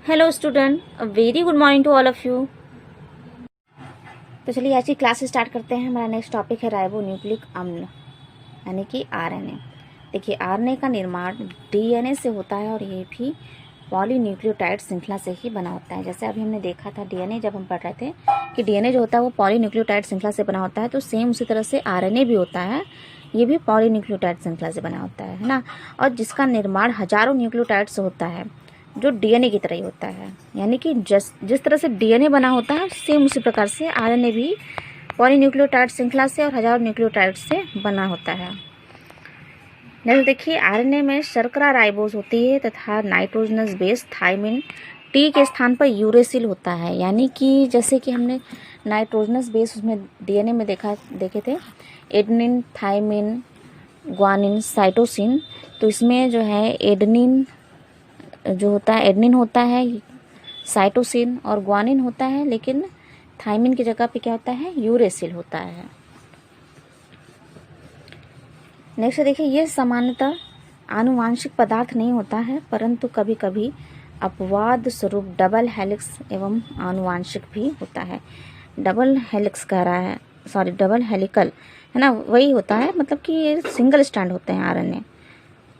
Hello student, a very good morning to all of you. तो चलिए आज की क्लास स्टार्ट करते हैं। हमारा नेक्स्ट टॉपिक है राइबो न्यूक्लिक अम्ल यानी कि आरएनए। देखिए, आरएनए का निर्माण डीएनए से होता है और ये भी पॉलीन्यूक्लियोटाइड श्रृंखला से ही बना होता है। जैसे अभी हमने देखा था डीएनए, जब हम पढ़ रहे थे कि डीएनए जो होता है वो पॉलीन्यूक्लियोटाइड श्रृंखला से बना होता है, तो सेम उसी तरह से आरएनए भी होता है, ये भी पॉलीन्यूक्लियोटाइड श्रृंखला से बना होता है ना। और जिसका निर्माण हजारों न्यूक्लियोटाइड से होता है, जो डीएनए की तरह ही होता है। यानी कि जिस तरह से डीएनए बना होता है सेम उसी प्रकार से आरएनए भी पॉलीन्यूक्लियोटाइड श्रृंखला से और हजारों न्यूक्लियोटाइड से बना होता है। नेक्स्ट देखिए, आरएनए में शर्करा राइबोज होती है तथा नाइट्रोजनस बेस थाइमिन टी के स्थान पर यूरेसिल होता है। यानी कि जैसे कि हमने नाइट्रोजनस बेस उसमें डीएनए में देखे थे, एडेनिन, थाइमिन, ग्वानिन, साइटोसिन। तो इसमें जो है एडेनिन जो होता है, एडेनिन होता है, साइटोसिन और ग्वानिन होता है, लेकिन थाइमिन की जगह पे क्या होता है, यूरेसिल होता है। नेक्स्ट देखिए, ये सामान्यतः आनुवांशिक पदार्थ नहीं होता है, परंतु कभी कभी अपवाद स्वरूप डबल हेलिक्स एवं आनुवांशिक भी होता है। डबल हेलिक्स कह रहा है, सॉरी डबल हेलिकल है ना, वही होता है, मतलब कि ये सिंगल स्टैंड होते हैं आरएनए,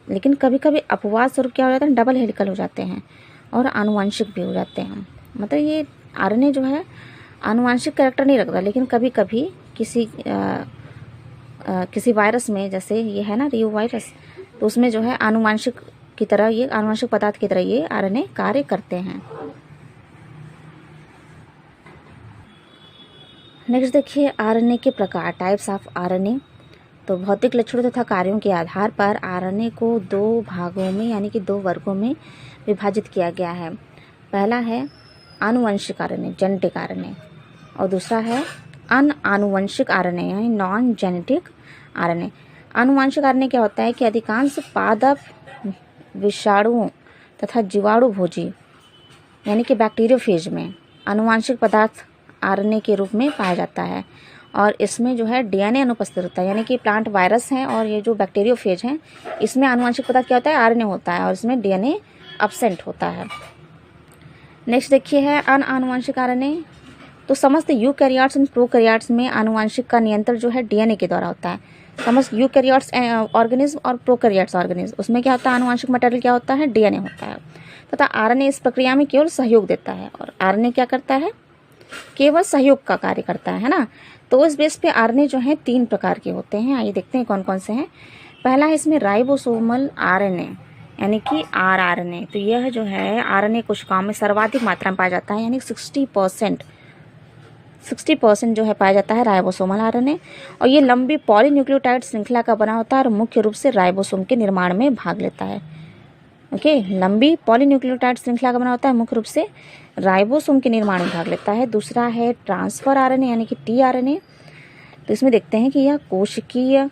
लेकिन कभी कभी अपवाद स्वरूप क्या हो जाता है, डबल हेलिकल हो जाते हैं और आनुवांशिक भी हो जाते हैं। मतलब ये आरएनए जो है आनुवांशिक कैरेक्टर नहीं रखता, लेकिन कभी कभी किसी वायरस में, जैसे ये है ना रियो वायरस, तो उसमें जो है आनुवांशिक की तरह, ये आनुवांशिक पदार्थ की तरह ये आरएनए कार्य करते हैं। नेक्स्ट देखिए, आरएनए के प्रकार, टाइप्स ऑफ आरएनए। तो भौतिक लक्षणों तथा कार्यों के आधार पर आरएनए को दो भागों में यानी कि दो वर्गों में विभाजित किया गया है। पहला है आनुवंशिक आरएनए, जेनेटिक आरएनए, और दूसरा है अनआनुवंशिक आरएनए यानी नॉन जेनेटिक आरएनए। आनुवंशिक आरएनए क्या होता है कि अधिकांश पादप, विषाणुओं तथा जीवाणु भोजी यानी कि बैक्टीरियोफेज में आनुवंशिक पदार्थ आरएनए के रूप में पाया जाता है, और इसमें जो है डीएनए अनुपस्थित होता है। यानी कि प्लांट वायरस हैं और ये जो बैक्टीरियोफेज हैं, इसमें आनुवंशिक पदार्थ क्या होता है, आरएनए होता है, और इसमें डीएनए अब्सेंट होता है। नेक्स्ट देखिए है अनआनुवंशिक आरएनए। तो समस्त यूकैरियोट्स एंड प्रोकैरियोट्स में आनुवंशिक का नियंत्रण जो है डीएनए के द्वारा होता है। समस्त यूकैरियोट्स ऑर्गेनिज्म और प्रोकैरियोट्स ऑर्गेनिज्म, उसमें क्या होता है, आनुवंशिक मटेरियल क्या होता है, डीएनए होता है, तथा आरएनए इस प्रक्रिया में केवल सहयोग देता है। और आरएनए क्या करता है, केवल सहयोग का कार्य करता है ना। तो इस बेस पे आरएनए जो है 3 प्रकार के होते हैं। आइए देखते हैं कौन कौन से हैं। पहला है इसमें राइबोसोमल आरएनए यानी कि आरआरएनए। तो यह जो है आरएनए कोशिकाओं में सर्वाधिक मात्रा में पाया जाता है, यानी 60% जो है पाया जाता है राइबोसोमल आरएनए। और ये लंबी पॉलीन्यूक्लियोटाइड श्रृंखला का बना होता है और मुख्य रूप से राइबोसोम के निर्माण में भाग लेता है। ओके, लंबी पॉलीन्यूक्लियोटाइड श्रृंखला का बना होता है, मुख्य रूप से राइबोसोम के निर्माण में भाग लेता है। दूसरा है ट्रांसफर आरएनए यानी कि टीआरएनए। तो इसमें देखते हैं कि यह कोशिकीय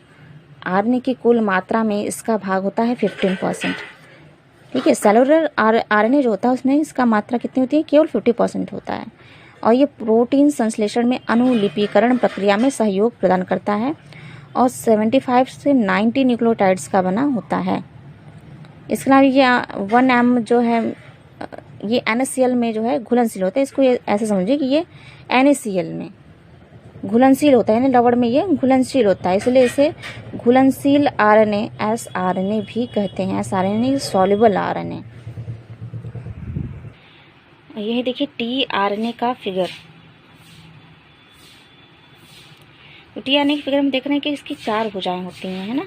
आरएनए की कुल मात्रा में इसका भाग होता है 15%। ठीक है, सेलुलर आरएनए जो होता है उसमें इसका मात्रा कितनी होती है, केवल 50% होता है। और ये प्रोटीन संश्लेषण में अनुलिपीकरण प्रक्रिया में सहयोग प्रदान करता है और 75 से 90 न्यूक्लियोटाइड्स का बना होता है। इसके अलावा ये 1M जो है ये NaCl में जो है घुलनशील होता है। इसको ये ऐसे समझिए कि ये NaCl में घुलनशील होता है, यानी रबड़ में ये घुलनशील होता है, इसलिए इसे घुलनशील आरएनए sRNA भी कहते हैं। sRNA soluble RNA. यह देखिए टीआरएनए का फिगर। तो टीआरएनए की फिगर में देख रहे हैं कि इसकी 4 भुजाएं होती हैं, है ना।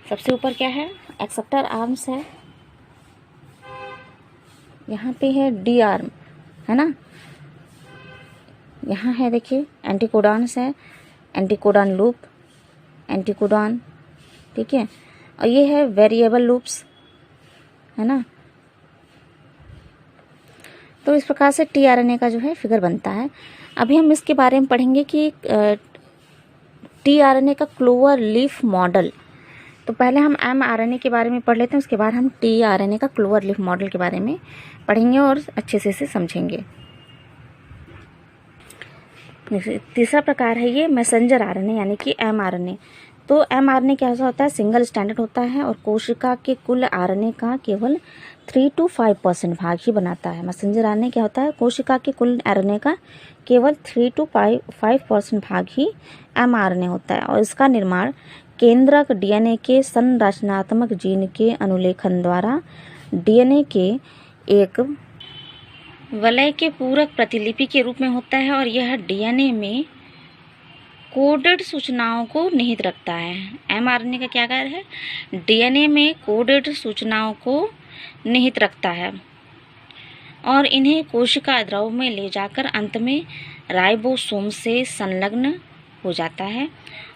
सबसे ऊपर क्या है, एक्सेप्टर आर्म्स है, यहाँ पे है डी आर्म, है ना। यहाँ है देखिए एंटीकोडॉन्स है, एंटीकोडॉन लूप, एंटीकोडॉन, ठीक है। और ये है वेरिएबल लूप्स, है ना। तो इस प्रकार से टीआरएनए का जो है फिगर बनता है। अभी हम इसके बारे में पढ़ेंगे कि टीआरएनए का क्लोवर लीफ मॉडल। तो पहले हम mRNA के बारे में पढ़ लेते हैं, उसके बाद हम टीआरएनए का क्लोवर लीफ मॉडल के बारे में पढ़ेंगे और अच्छे से इसे समझेंगे। तीसरा प्रकार है ये मैसेंजर आरएनए यानी कि mRNA। तो mRNA क्या होता है, सिंगल स्टैंडर्ड होता है और कोशिका के कुल आरएनए का केवल 3 to 5% भाग ही बनाता है। मैसेंजर आरएनए क्या होता है, कोशिका के कुल आरएनए का केवल 3 to 5% भाग ही एमआरएनए होता है और इसका निर्माण केंद्रक डीएनए के संरचनात्मक जीन के अनुलेखन द्वारा डीएनए के एक वलय के पूरक प्रतिलिपि के रूप में होता है और यह डीएनए में कोडेड सूचनाओं को निहित रखता है। एमआरएनए का क्या कार्य है, डीएनए में कोडेड सूचनाओं को निहित रखता है और इन्हें कोशिका द्रव में ले जाकर अंत में राइबोसोम से संलग्न हो जाता है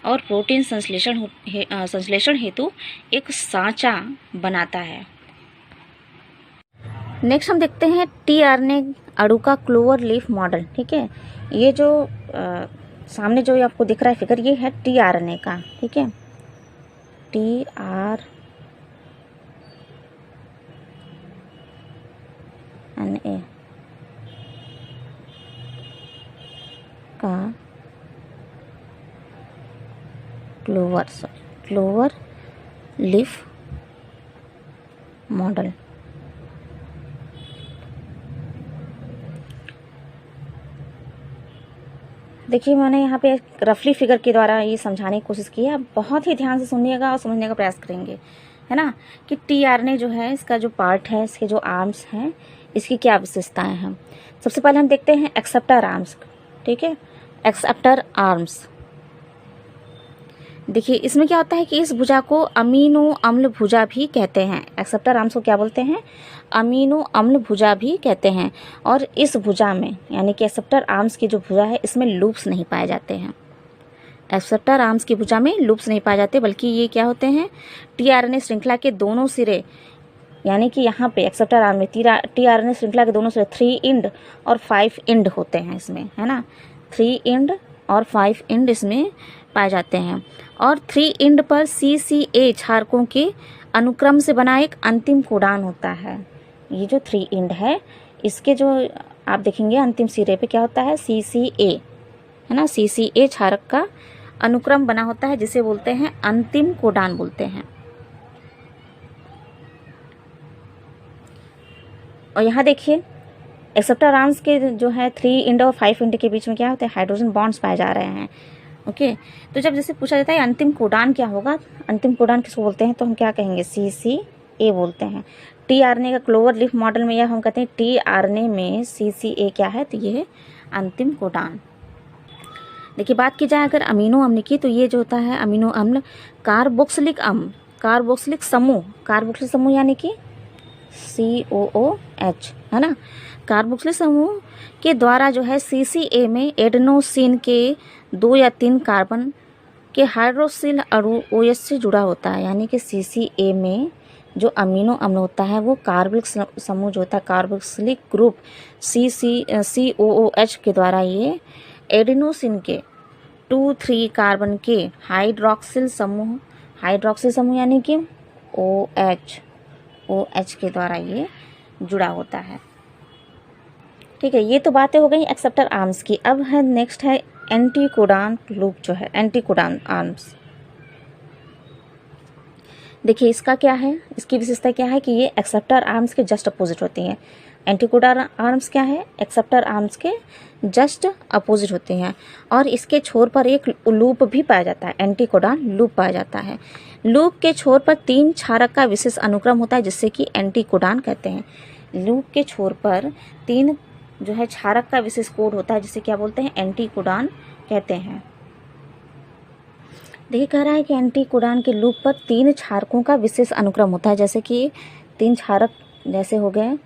और प्रोटीन संश्लेषण हेतु एक सांचा बनाता है। नेक्स्ट हम देखते हैं टीआरएनए अणु का क्लोवर लीफ मॉडल। ठीक है, ये जो सामने जो आपको दिख रहा है फिगर, ये है टीआरएनए का। ठीक है, टीआरएनए का क्लोवर लीफ मॉडल। देखिए, मैंने यहाँ पे रफली फिगर के द्वारा ये समझाने की कोशिश की है। बहुत ही ध्यान से सुनिएगा और समझने का प्रयास करेंगे, है ना, कि टीआरएनए जो है, इसका जो पार्ट है, इसके जो आर्म्स हैं, इसकी क्या विशेषताएं हैं। सबसे पहले हम देखते हैं एक्सेप्टर आर्म्स। ठीक है, एक्सेप्टर आर्म्स, देखिए इसमें क्या होता है कि इस भुजा को अमीनो अम्ल भुजा भी कहते हैं। एक्सेप्टर आर्म्स को क्या बोलते हैं, अमीनो अम्ल भुजा भी कहते हैं। और इस भुजा में, यानी कि एक्सेप्टर आर्म्स की जो भुजा है, इसमें लूप्स नहीं पाए जाते हैं। एक्सेप्टर आर्म्स की भुजा में लूप्स नहीं पाए जाते, बल्कि ये क्या होते हैं, टीआरएनए श्रृंखला के दोनों सिरे, यानी कि यहाँ पे एक्सेप्टर आर्म में टीआरएनए श्रृंखला के दोनों सिरे 3 इंड और 5 इंड होते हैं इसमें, है ना, 3 इंड और 5 इंड इसमें पाए जाते हैं। और 3 इंड पर CCA क्षारकों के अनुक्रम से बना एक अंतिम कोडान होता है। ये जो 3 इंड है, इसके जो आप देखेंगे अंतिम सिरे पे क्या होता है, CCA, है ना, CCA क्षारक का अनुक्रम बना होता है, जिसे बोलते हैं अंतिम कोडान बोलते हैं। और यहाँ देखिए एक्सेप्टर आर्म्स के जो है 3 इंड और 5 इंड के बीच में क्या होते हैं, हाइड्रोजन बॉन्ड्स पाए जा रहे हैं। ओके, तो जब जैसे पूछा जाता है अंतिम कोडान क्या होगा, अंतिम कोडान किसको बोलते हैं, तो हम क्या कहेंगे, CCA बोलते हैं। टीआरएनए का क्लोवर लीफ मॉडल में यह हम कहते हैं टीआरएनए में CCA क्या है, तो ये है अंतिम कोडान। देखिए, बात की जाए अगर अमीनो अम्ल की, तो ये जो होता है अमीनो अम्ल कार्बोक्सिलिक अम्ल, कार्बोक्सिलिक समूह यानी कि COOH, है ना, कार्बोक्सिलिक समूह के द्वारा जो है CCA में एडेनोसिन के 2 या 3 कार्बन के हाइड्रोक्सिल अणु OH से जुड़ा होता है। यानी कि CCA में जो अमीनो अम्ल होता है वो कार्बोक्सिलिक समूह जो होता है, कार्बोक्सिलिक ग्रुप COOH के द्वारा ये एडेनोसिन के 2-3 कार्बन के हाइड्रोक्सिल समूह यानी कि OH के द्वारा ये जुड़ा होता है। ठीक है, ये तो बातें हो गई एक्सेप्टर आर्म्स की। अब है नेक्स्ट है एंटीकोडान लूप, जो है एंटीकोडान आर्म्स। देखिए इसका क्या है, इसकी विशेषता क्या है कि ये एक्सेप्टर आर्म्स के जस्ट अपोजिट होती हैं। एंटीकोडान आर्म्स क्या है, एक्सेप्टर आर्म्स के जस्ट अपोजिट होते हैं और इसके छोर पर एक लूप भी पाया जाता है, एंटीकोडान लूप पाया जाता है। लूप के छोर पर 3 क्षारक का विशेष अनुक्रम होता है, जिससे कि एंटीकोडान कहते हैं। लूप के छोर पर 3 जो है क्षारक का विशेष कोड होता है, जिसे क्या बोलते हैं, एंटीकोडान कहते हैं। देखिए कह रहा है कि एंटीकोडान के लूप पर 3 क्षारकों का विशेष अनुक्रम होता है, जैसे कि 3 क्षारक जैसे हो गए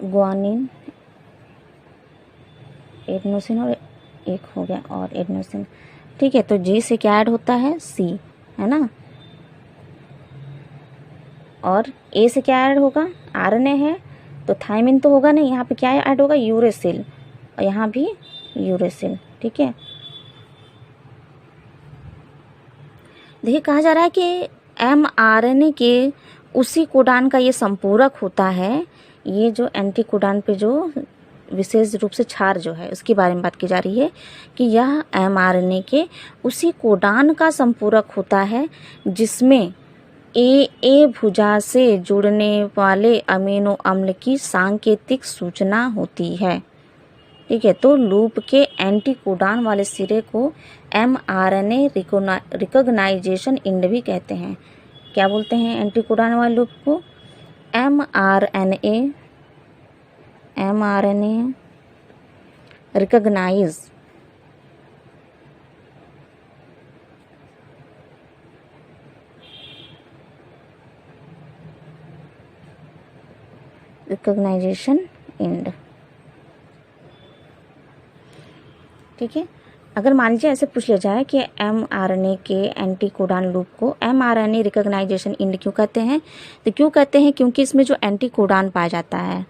ग्वानिन, एडेनोसिन और एक हो गया और एडेनोसिन। ठीक है, तो G से क्या ऐड होता है, C, है ना, और A से क्या ऐड होगा, RNA है तो थायमिन तो होगा नहीं, यहाँ पे क्या ऐड होगा, यूरेसिल, और यहाँ भी यूरेसिल। ठीक है, देखिए कहा जा रहा है कि mRNA के उसी कोडान का ये संपूरक होता है। ये जो एंटीकोडान पे जो विशेष रूप से क्षार जो है उसके बारे में बात की जा रही है कि यह mRNA के उसी कोडान का संपूरक होता है जिसमें ए भुजा से जुड़ने वाले अमीनो अम्ल की सांकेतिक सूचना होती है। ठीक है, तो लूप के एंटीकोडान वाले सिरे को mRNA रिकॉग्नाइजेशन इंड भी कहते हैं। क्या बोलते हैं एंटीकोडान वाले लूप को? mRNA recognition end. ठीक है, अगर मान लीजिए ऐसे पूछ लिया जाए कि mRNA के एंटीकोडान लूप को mRNA रिकॉग्नाइजेशन इंड क्यों कहते हैं, तो क्यों कहते हैं? क्योंकि इसमें जो एंटीकोडान पाया जाता है,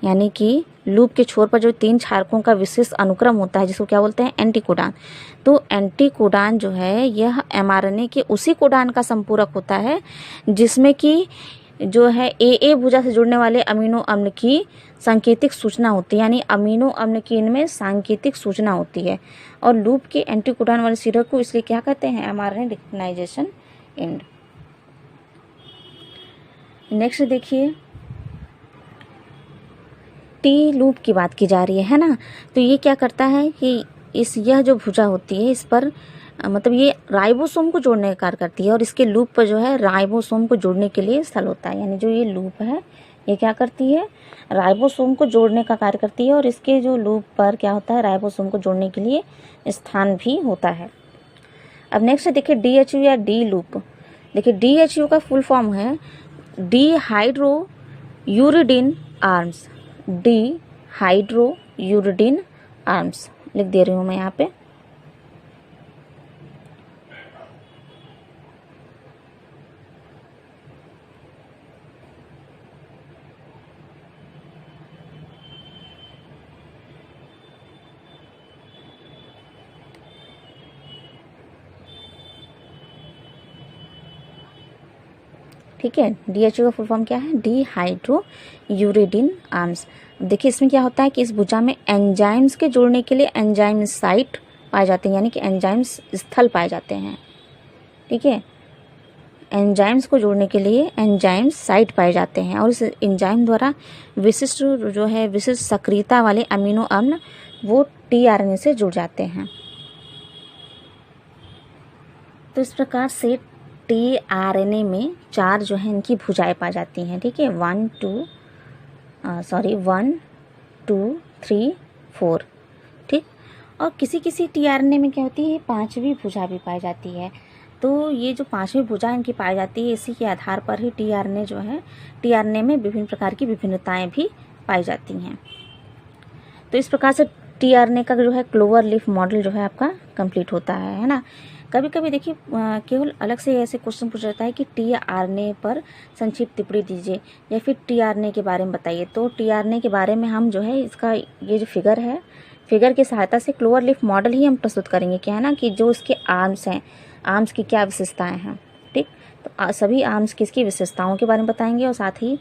यानी कि लूप के छोर पर जो 3 क्षारकों का विशेष अनुक्रम होता है, जिसको क्या बोलते हैं? एंटीकोडान। तो एंटीकोडान जो है यह mRNA के उसी कोडान का संपूरक होता है जिसमें कि जो है ए भुजा से जुड़ने वाले अमीनो अम्ल की सांकेतिक सूचना होती है, यानी अमीनो अम्ल की इनमें सांकेतिक सूचना होती है। और लूप के एंटीकोडान वाले सिरे को इसलिए क्या कहते हैं? mRNA recognition end. नेक्स्ट देखिए, टी लूप की बात की जा रही है ना। तो ये क्या करता है कि यह जो भुजा होती है इस पर मतलब ये राइबोसोम को जोड़ने का कार्य करती है, और इसके लूप पर जो है राइबोसोम को जोड़ने के लिए स्थल होता है। यानी जो ये लूप है ये क्या करती है? राइबोसोम को जोड़ने का कार्य करती है, और इसके जो लूप पर क्या होता है? राइबोसोम को जोड़ने के लिए स्थान भी होता है। अब नेक्स्ट देखिए DHU या डी लूप। देखिए DHU का फुल फॉर्म है dehydro uridine arms. Dehydro uridine arms लिख दे रही हूँ मैं यहाँ पे। ठीक है, DHU का फुल फॉर्म क्या है? Dehydro uridine arms. देखिए इसमें क्या होता है कि इस भुजा में एंजाइम्स के जोड़ने के लिए एंजाइम साइट पाए जाते हैं, यानी कि एंजाइम्स स्थल पाए जाते हैं। ठीक है, एंजाइम्स को जोड़ने के लिए एंजाइम साइट पाए जाते हैं, और इस एंजाइम द्वारा विशिष्ट जो है विशिष्ट सक्रियता वाले अमीनो अम्ल वो tRNA से जुड़ जाते हैं। तो इस प्रकार से tRNA में 4 जो है इनकी भुजाएं पाई जाती हैं। ठीक है, 1 2 3 4। ठीक, और किसी किसी tRNA में क्या होती है? 5वीं भुजा भी पाई जाती है। तो ये जो 5वीं भुजा इनकी पाई जाती है, इसी के आधार पर ही tRNA जो है tRNA में विभिन्न प्रकार की विभिन्नताएं भी पाई जाती हैं। तो इस प्रकार से tRNA का जो है क्लोवर लीफ मॉडल जो है आपका कंप्लीट होता है ना। कभी कभी देखिए केवल अलग से ऐसे क्वेश्चन पूछा जाता है कि tRNA पर संक्षिप्त टिप्पणी दीजिए या फिर tRNA के बारे में बताइए। तो tRNA के बारे में हम जो है इसका ये जो फिगर है, फिगर की सहायता से क्लोवर लीफ मॉडल ही हम प्रस्तुत करेंगे। क्या है ना कि जो इसके आर्म्स हैं, आर्म्स की क्या विशेषताएं हैं। ठीक, तो सभी आर्म्स किसकी विशेषताओं के बारे में बताएंगे, और साथ ही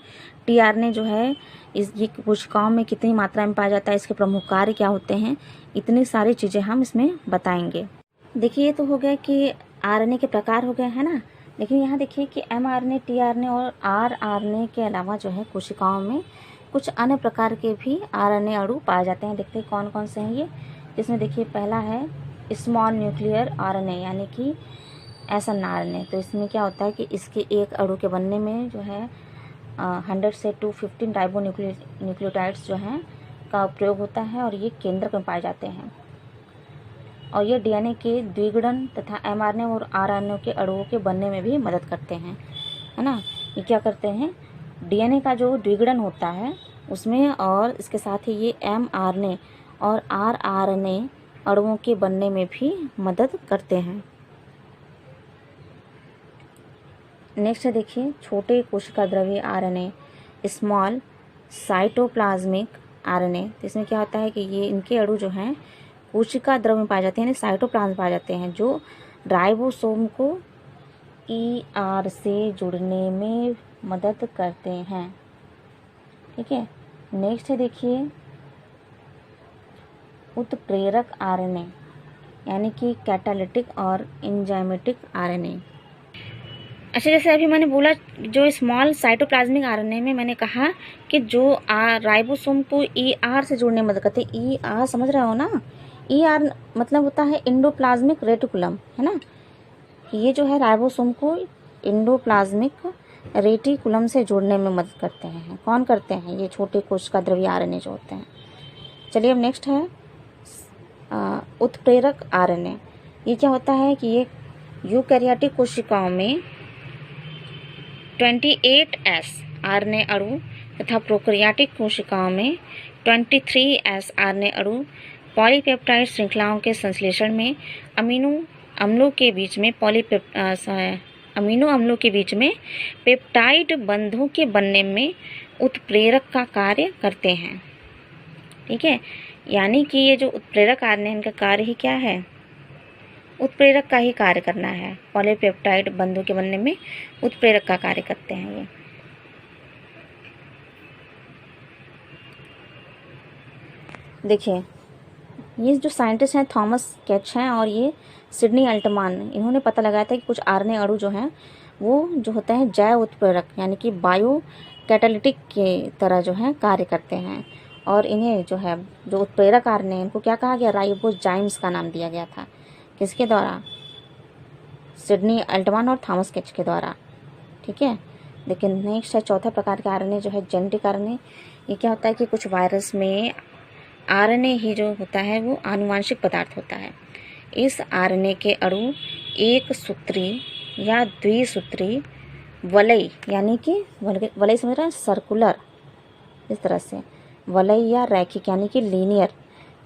tRNA जो है ये कोशिकाओं में कितनी मात्रा में पाया जाता है, इसके प्रमुख कार्य क्या होते हैं, इतनी सारी चीज़ें हम इसमें बताएंगे। देखिए ये तो हो गया कि RNA के प्रकार हो गए हैं ना। लेकिन यहाँ देखिए कि mRNA, tRNA और rRNA के अलावा जो है कोशिकाओं में कुछ अन्य प्रकार के भी RNA अणु पाए जाते हैं। देखते हैं कौन कौन से हैं ये। जिसमें देखिए पहला है स्मॉल न्यूक्लियर RNA, यानी कि snRNA। तो इसमें क्या होता है कि इसके एक अणु के बनने में जो है 100 से 215 राइबोन्यूक्लियोटाइड्स जो हैं का प्रयोग होता है, और ये केंद्रक में पाए जाते हैं। और ये DNA के द्विगुणन तथा mRNA और rRNA के अणुओं के बनने में भी मदद करते हैं, है ना। ये क्या करते हैं? DNA का जो द्विगुणन होता है उसमें, और इसके साथ ही ये mRNA और rRNA अणुओं के बनने में भी मदद करते हैं। नेक्स्ट देखिए छोटे कोशिका द्रव्य RNA, स्मॉल साइटोप्लाज्मिक RNA। तो इसमें क्या होता है कि ये इनके अणु जो हैं कोशिका द्रव्य में पाए जाते हैं, साइटोप्लाज्म पाए जाते हैं, जो राइबोसोम को ER से जुड़ने में मदद करते हैं। ठीक है, नेक्स्ट है देखिए उत्प्रेरक RNA, यानी कि कैटालिटिक और एंजाइमेटिक RNA। अच्छा, जैसे अभी मैंने बोला जो स्मॉल साइटोप्लाज्मिक आरएनए में मैंने कहा कि जो राइबोसोम को ER से जोड़ने में मदद करते हैं। ER समझ रहे हो ना? ER मतलब होता है इंडोप्लाज्मिक रेटिकुलम, है ना? ये जो है राइबोसोम को इंडोप्लाज्मिक रेटिकुलम से जोड़ने में मदद करते हैं। कौन करते हैं? ये छोटे कोशिका द्रव्य आरएनए जो होते हैं। चलिए अब नेक्स्ट है उत्प्रेरक आरएनए। ये क्या होता है कि ये यूकैरियोटिक कोशिकाओं में 28S आरएनए अणु तथा प्रोकैरियोटिक कोशिकाओं में 23S आरएनए अणु पॉलीपेप्टाइड श्रृंखलाओं के संश्लेषण में अमीनो अम्लों के बीच में पेप्टाइड बंधों के बनने में उत्प्रेरक का कार्य करते हैं। ठीक है, यानी कि ये जो उत्प्रेरक आरएनए इनका कार्य ही क्या है? उत्प्रेरक का ही कार्य करना है। पॉलीपेप्टाइड बंधों के बनने में उत्प्रेरक का कार्य करते हैं ये। देखिए, ये जो साइंटिस्ट हैं थॉमस केच हैं और ये सिडनी अल्टमान, इन्होंने पता लगाया था कि कुछ आरएनए अणु जो हैं वो जो होते हैं जैव उत्प्रेरक यानी कि बायो कैटालिटिक के तरह जो है कार्य करते हैं। और इन्हें जो है जो उत्प्रेरक आरएनए इनको क्या कहा गया? राइबोजाइम्स का नाम दिया गया था। किसके द्वारा? सिडनी अल्टमान और थॉमस केच के द्वारा। ठीक है, लेकिन नेक्स्ट है चौथा प्रकार के आरएनए जो है जेनेटिक आरएनए। ये क्या होता है कि कुछ वायरस में आरएनए ही जो होता है वो आनुवांशिक पदार्थ होता है। इस आरएनए के अणु एक सूत्री या द्विसूत्री वलय यानी कि वलय समझ रहे हैं? सर्कुलर, इस तरह से वलय या रैखिक यानी कि लीनियर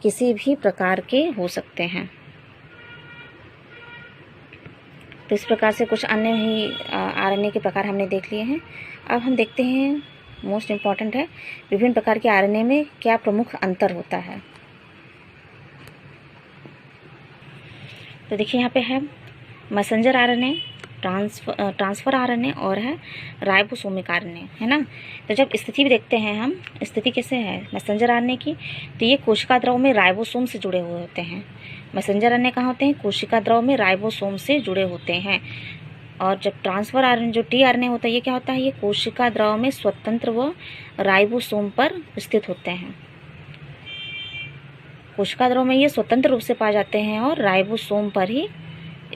किसी भी प्रकार के हो सकते हैं। तो इस प्रकार से कुछ अन्य ही आरएनए के प्रकार हमने देख लिए हैं। अब हम देखते हैं, मोस्ट इम्पॉर्टेंट है, विभिन्न प्रकार के आरएनए में क्या प्रमुख अंतर होता है। तो देखिए यहाँ पे है मैसेंजर आरएनए, ट्रांसफर आरएनए और है राइबोसोमिक आरएनए, है ना। तो जब स्थिति भी देखते हैं हम, स्थिति कैसे है मैसेंजर आरएनए की, तो ये कोशिका द्रव में राइबोसोम से जुड़े हुए होते हैं। मैसेंजर आरएनए कहाँ होते हैं? कोशिका द्रव में राइबोसोम से जुड़े होते हैं। और जब ट्रांसफर आरएनए जो टीआरएनए होता है, ये क्या होता है? ये कोशिका द्रव में स्वतंत्र व राइबोसोम पर स्थित होते हैं। कोशिका द्रव में ये स्वतंत्र रूप से पाए जाते हैं और राइबोसोम पर ही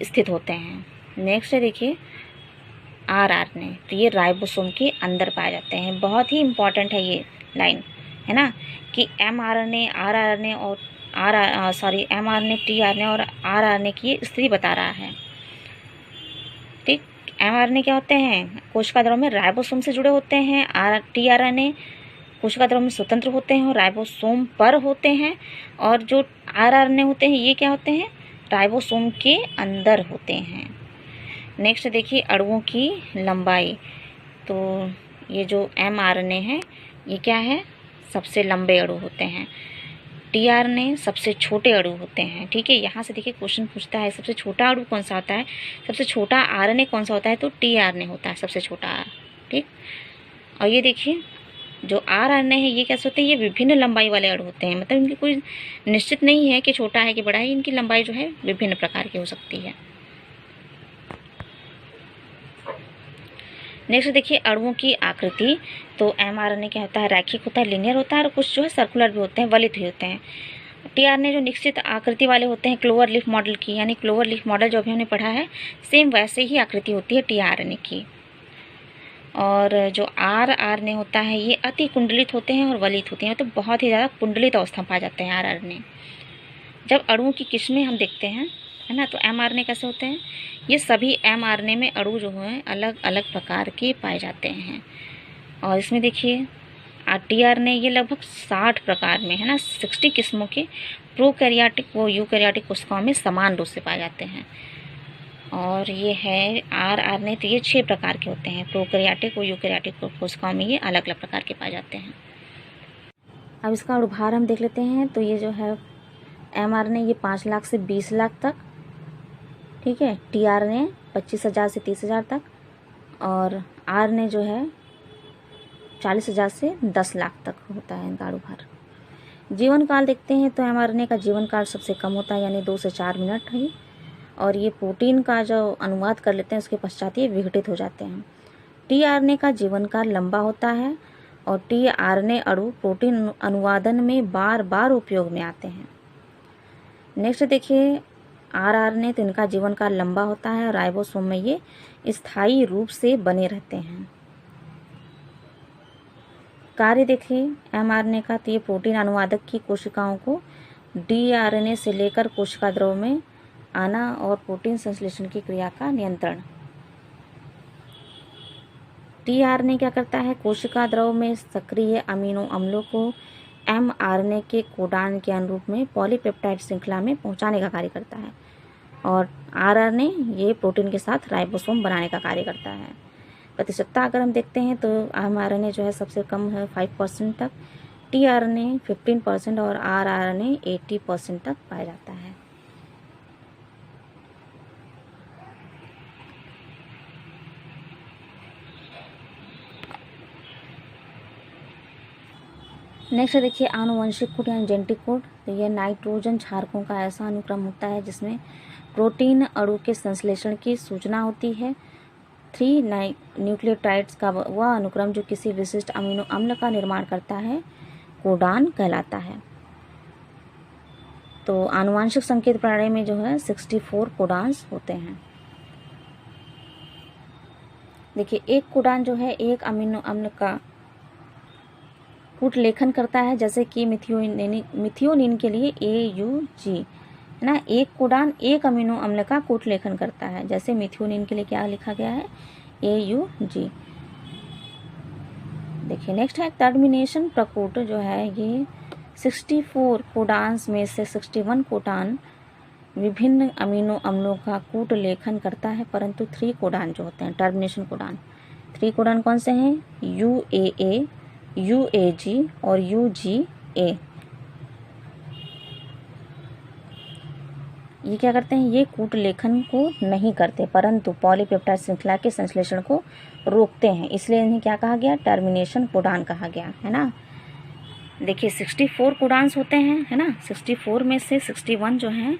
स्थित होते हैं। नेक्स्ट है देखिए आरआरएनए, तो ये राइबोसोम के अंदर पाए जाते हैं। बहुत ही इंपॉर्टेंट है ये लाइन, है ना, कि एमआरएनए, आरआरएनए और एमआरएनए, टीआरएनए और आरआरएनए की स्थिति बता रहा है। ठीक, एमआरएनए क्या होते हैं? कोशिका द्रव में राइबोसोम से जुड़े होते हैं। टीआरएनए कोशिका द्रव में स्वतंत्र होते हैं और राइबोसोम पर होते हैं। और जो आरआरएनए होते हैं ये क्या होते हैं? राइबोसोम के अंदर होते हैं। नेक्स्ट देखिए अणुओं की लंबाई। तो ये जो एमआरएनए है ये क्या है? सबसे लंबे अणु होते हैं। टीआरएनए सबसे छोटे अणु होते हैं। ठीक है, यहाँ से देखिए क्वेश्चन पूछता है सबसे छोटा अणु कौन सा होता है? सबसे छोटा आरएनए कौन सा होता है? तो टीआरएनए होता है सबसे छोटा। ठीक, और ये देखिए जो आरआरएनए है ये कैसे होते हैं? ये विभिन्न लंबाई वाले अणु होते हैं। मतलब इनकी कोई निश्चित नहीं है कि छोटा है कि बड़ा है, इनकी लंबाई जो है विभिन्न प्रकार की हो सकती है। नेक्स्ट देखिए अणुओं की आकृति। तो एमआरएनए क्या होता है? रैखिक होता है, लीनियर होता है, और कुछ जो है सर्कुलर भी होते हैं, वलित भी होते हैं। टीआरएनए जो निश्चित आकृति वाले होते हैं, क्लोवर लीफ मॉडल की, यानी क्लोवर लीफ मॉडल जो अभी हमने पढ़ा है सेम वैसे ही आकृति होती है टीआरएनए की। और जो आरआरएनए होता है ये अति कुंडलित होते हैं और वलित होते हैं, तो बहुत ही ज़्यादा कुंडलित अवस्था में पाए जाते हैं आरआरएनए। जब अणुओं की किस्में हम देखते हैं, है ना, तो एमआरएनए कैसे होते हैं? ये सभी एमआरएनए में अणु जो हैं अलग अलग प्रकार के पाए जाते हैं। और इसमें देखिए टीआरएनए ये लगभग 60 प्रकार में, है ना, 60 किस्मों के प्रोकैरियोटिक व यूकैरियोटिक कोशिकाओं में समान रूप से पाए जाते हैं। और ये है आरआरएनए, तो ये 6 प्रकार के होते हैं। प्रोकैरियोटिक व यूकैरियोटिक कोशिकाओं में ये अलग अलग प्रकार के पाए जाते हैं। अब इसका अणुभार हम देख लेते हैं। तो ये जो है एमआरएनए ये 5 लाख से 20 लाख तक, ठीक है। टीआरएनए 25,000 से 30,000 तक, और आरएनए जो है 40,000 से 10 लाख तक होता है इनका अणुभार। जीवन काल देखते हैं तो एमआरएनए का जीवन काल सबसे कम होता है, यानी 2 से 4 मिनट ही। और ये प्रोटीन का जो अनुवाद कर लेते हैं उसके पश्चात ये विघटित हो जाते हैं। टीआरएनए का जीवन काल लंबा होता है और टीआरएनए अणु प्रोटीन अनुवादन में बार बार उपयोग में आते हैं। नेक्स्ट देखिए आरआरएनए, तो इनका जीवन काल लंबा होता है और राइबोसोम में ये स्थायी रूप से बने रहते हैं। कार्य देखिए एमआरएनए का, तो ये प्रोटीन अनुवादक की कोशिकाओं को डीआरएनए से लेकर कोशिका द्रव में आना और प्रोटीन संश्लेषण की क्रिया का नियंत्रण। टीआरएनए क्या करता है, कोशिका द्रव में सक्रिय अमीनो अम्लों को एमआरएनए के कोडान के अनुरूप में पॉलीपेप्टाइड श्रृंखला में पहुंचाने का कार्य करता है। और आरआरएनए ये प्रोटीन के साथ राइबोसोम बनाने का कार्य करता है। प्रतिशतता अगर हम देखते हैं तो एमआरएनए जो है सबसे कम है 5% तक, टीआरएनए 15% और आरआरएनए 80% तक पाया जाता है। नेक्स्ट देखिए आनुवंशिक कोड यानी जेनेटिक कोड, तो यह नाइट्रोजन क्षारकों का ऐसा अनुक्रम होता है जिसमें प्रोटीन अणु के संश्लेषण की सूचना होती है। 3 न्यूक्लियोटाइड्स का वह अनुक्रम जो किसी विशिष्ट अमीनो अम्ल का निर्माण करता है कोडान कहलाता है। तो आनुवंशिक संकेत प्रणाली में जो है 64 कोडान्स होते हैं। देखिए एक कोडान जो है एक अमीनो अम्ल का कूट लेखन करता है, जैसे कि मिथियोनिन के लिए AUG है ना। एक कोडान एक अमीनो अम्ल का कूट लेखन करता है, जैसे मिथियोनिन के लिए क्या लिखा गया है AUG। देखिए नेक्स्ट है टर्मिनेशन प्रकूट, जो है ये 64 कोडान्स में से 61 कोडान विभिन्न अमीनो अम्लों का कूट लेखन करता है, परंतु 3 कोडान जो होते हैं टर्मिनेशन कोडान, 3 कोडान कौन से हैं, UAA, UAG और UGA। ये क्या करते हैं, ये कूट लेखन को नहीं करते परंतु पॉलीपेप्टाइड श्रृंखला के संश्लेषण को रोकते हैं, इसलिए इन्हें क्या कहा गया, टर्मिनेशन कोडान कहा गया है ना। देखिए 64 कोडान्स होते हैं है ना, 64 में से 61 जो हैं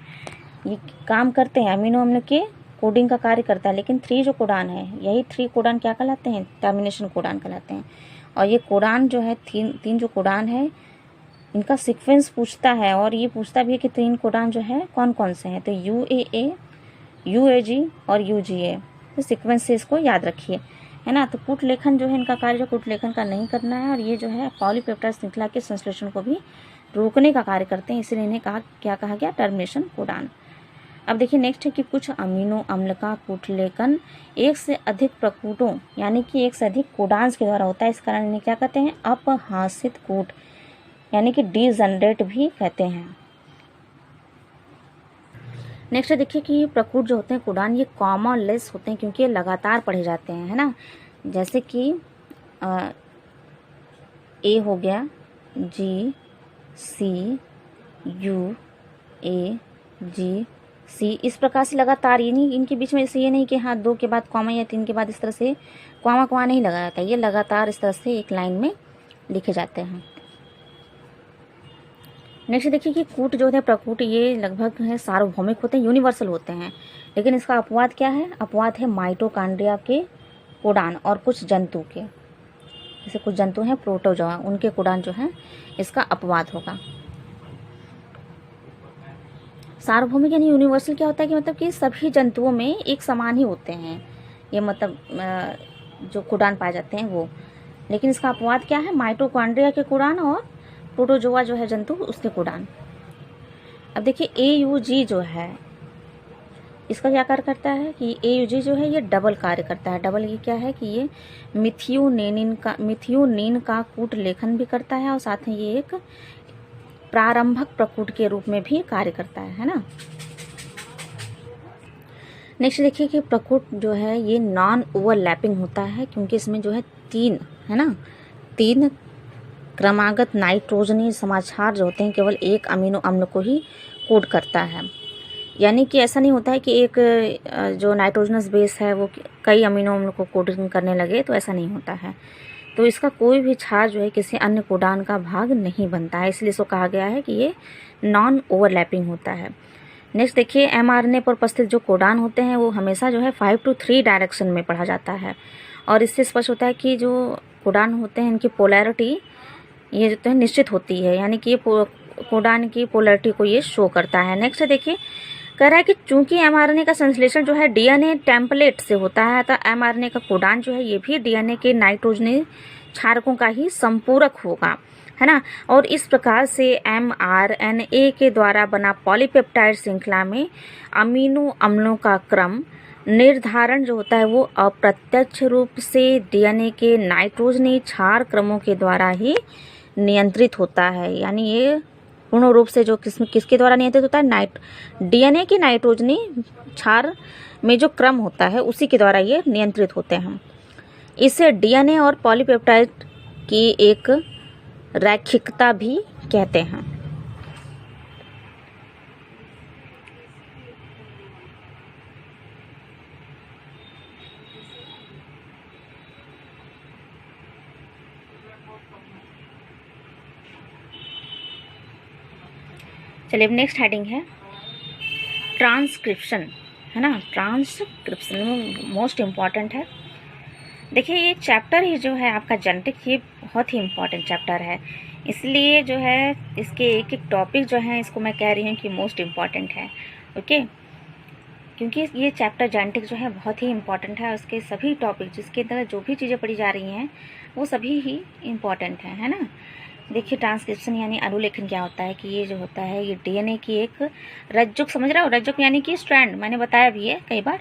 ये काम करते हैं अमीनो अम्ल के कोडिंग का कार्य करता है, लेकिन 3 जो कोडान है यही 3 कोडान क्या कहलाते हैं, टर्मिनेशन कोडान कहलाते हैं। और ये कोडान जो है तीन जो कोडान है इनका सीक्वेंस पूछता है, और ये पूछता भी है कि 3 कोडान जो है कौन कौन से हैं, तो UAA, UAG और UGA, तो सीक्वेंस से इसको याद रखिए है ना। तो कूट लेखन जो है इनका कार्य जो कूट लेखन का नहीं करना है, और ये जो है पॉलीपेप्टाइड श्रृंखला के संश्लेषण को भी रोकने का कार्य करते हैं, इसलिए इन्हें क्या कहा गया, टर्मिनेशन कोडान। अब देखिए नेक्स्ट है कि कुछ अमीनो अम्ल का कूट लेखन एक से अधिक प्रकूटों यानी कि एक से अधिक कोडान्स के द्वारा होता है, इस कारण इन्हें क्या कहते हैं, अपहासित कूट यानी कि डीजनरेट भी कहते हैं। नेक्स्ट देखिए कि प्रकूट जो होते हैं कोडान ये कॉमा लेस होते हैं क्योंकि ये लगातार पढ़े जाते हैं है ना, जैसे कि ए हो गया, G C U A G C, इस प्रकार से लगातार, ये नहीं इनके बीच में ऐसे ये नहीं कि हाँ 2 के बाद कॉमा या 3 के बाद इस तरह से कॉमा नहीं लगाया जाता, ये लगातार इस तरह से एक लाइन में लिखे जाते हैं। नेक्स्ट देखिए कि कूट जो है प्रकूट ये लगभग है सार्वभौमिक होते हैं, यूनिवर्सल होते हैं, लेकिन इसका अपवाद क्या है, अपवाद है माइटोकॉन्ड्रिया के कोडान और कुछ जंतु के, जैसे कुछ जंतु हैं प्रोटोजोआ, उनके कोडान जो है इसका अपवाद होगा। सार्वभौमिक यानी यूनिवर्सल क्या होता है कि मतलब कि सभी जंतुओं में एक समान ही होते हैं, ये मतलब जो कोडान पाए जाते हैं वो, लेकिन इसका अपवाद क्या है, माइटोकॉन्ड्रिया के कोडान और प्रोटोजोआ जो है जंतु उसके कोडान। अब देखिए AUG जो है इसका क्या कार्य करता है कि AUG जो है ये डबल कार्य करता है। डबल ये क्या है कि ये मिथियोनिन का कूट लेखन भी करता है और साथ ही ये एक प्रारंभक प्रकूट के रूप में भी कार्य करता है ना। नेक्स्ट देखिए कि प्रकूट जो है ये नॉन ओवरलैपिंग होता है क्योंकि इसमें जो है 3 है ना, 3 क्रमागत नाइट्रोजनी समाचार जो होते हैं केवल एक अमीनो अम्ल को ही कोड करता है, यानी कि ऐसा नहीं होता है कि एक जो नाइट्रोजनस बेस है वो कई अमीनो अम्ल को कोडिंग करने लगे, तो ऐसा नहीं होता है। तो इसका कोई भी क्षार जो है किसी अन्य कोडान का भाग नहीं बनता है, इसलिए इसको कहा गया है कि ये नॉन ओवरलैपिंग होता है। नेक्स्ट देखिए, mRNA पर उपस्थित जो कोडान होते हैं वो हमेशा जो है 5 to 3 डायरेक्शन में पढ़ा जाता है, और इससे स्पष्ट होता है कि जो कोडान होते हैं इनकी पोलैरिटी ये जो है निश्चित होती है, यानी कि ये कोडान की पोलैरिटी को ये शो करता है। नेक्स्ट देखिए, कह रहा है कि चूंकि mRNA का संश्लेषण जो है DNA टेम्पलेट से होता है, तो mRNA का कोडान जो है ये भी DNA के नाइट्रोजनी क्षारकों का ही संपूरक होगा, है ना। और इस प्रकार से mRNA के द्वारा बना पॉलीपेप्टाइड श्रृंखला में अमीनो अम्लों का क्रम निर्धारण जो होता है वो अप्रत्यक्ष रूप से DNA के नाइट्रोजनी क्षार क्रमों के द्वारा ही नियंत्रित होता है। यानी ये पूर्ण रूप से जो किसके द्वारा नियंत्रित होता है, DNA के नाइट्रोजनी क्षार में जो क्रम होता है उसी के द्वारा ये नियंत्रित होते हैं। इसे DNA और पॉलीपेप्टाइड की एक रैखिकता भी कहते हैं। चलिए अब नेक्स्ट हेडिंग है ट्रांसक्रिप्शन, है ना। ट्रांसक्रिप्शन मोस्ट इम्पॉर्टेंट है। देखिए ये चैप्टर ही जो है आपका जेनेटिक्स, ये बहुत ही इम्पॉर्टेंट चैप्टर है, इसलिए जो है इसके एक एक टॉपिक जो है इसको मैं कह रही हूँ कि मोस्ट इम्पॉर्टेंट है, ओके। क्योंकि ये चैप्टर जेनेटिक्स जो है बहुत ही इम्पॉर्टेंट है, उसके सभी टॉपिक जिसके अंदर जो भी चीज़ें पढ़ी जा रही हैं वो सभी ही इम्पॉर्टेंट है ना। देखिए ट्रांसक्रिप्शन यानी अनुलेखन क्या होता है कि ये जो होता है ये DNA की एक रज्जुक, समझ रहे हो, रज्जुक यानी कि स्ट्रैंड, मैंने बताया भी है कई बार।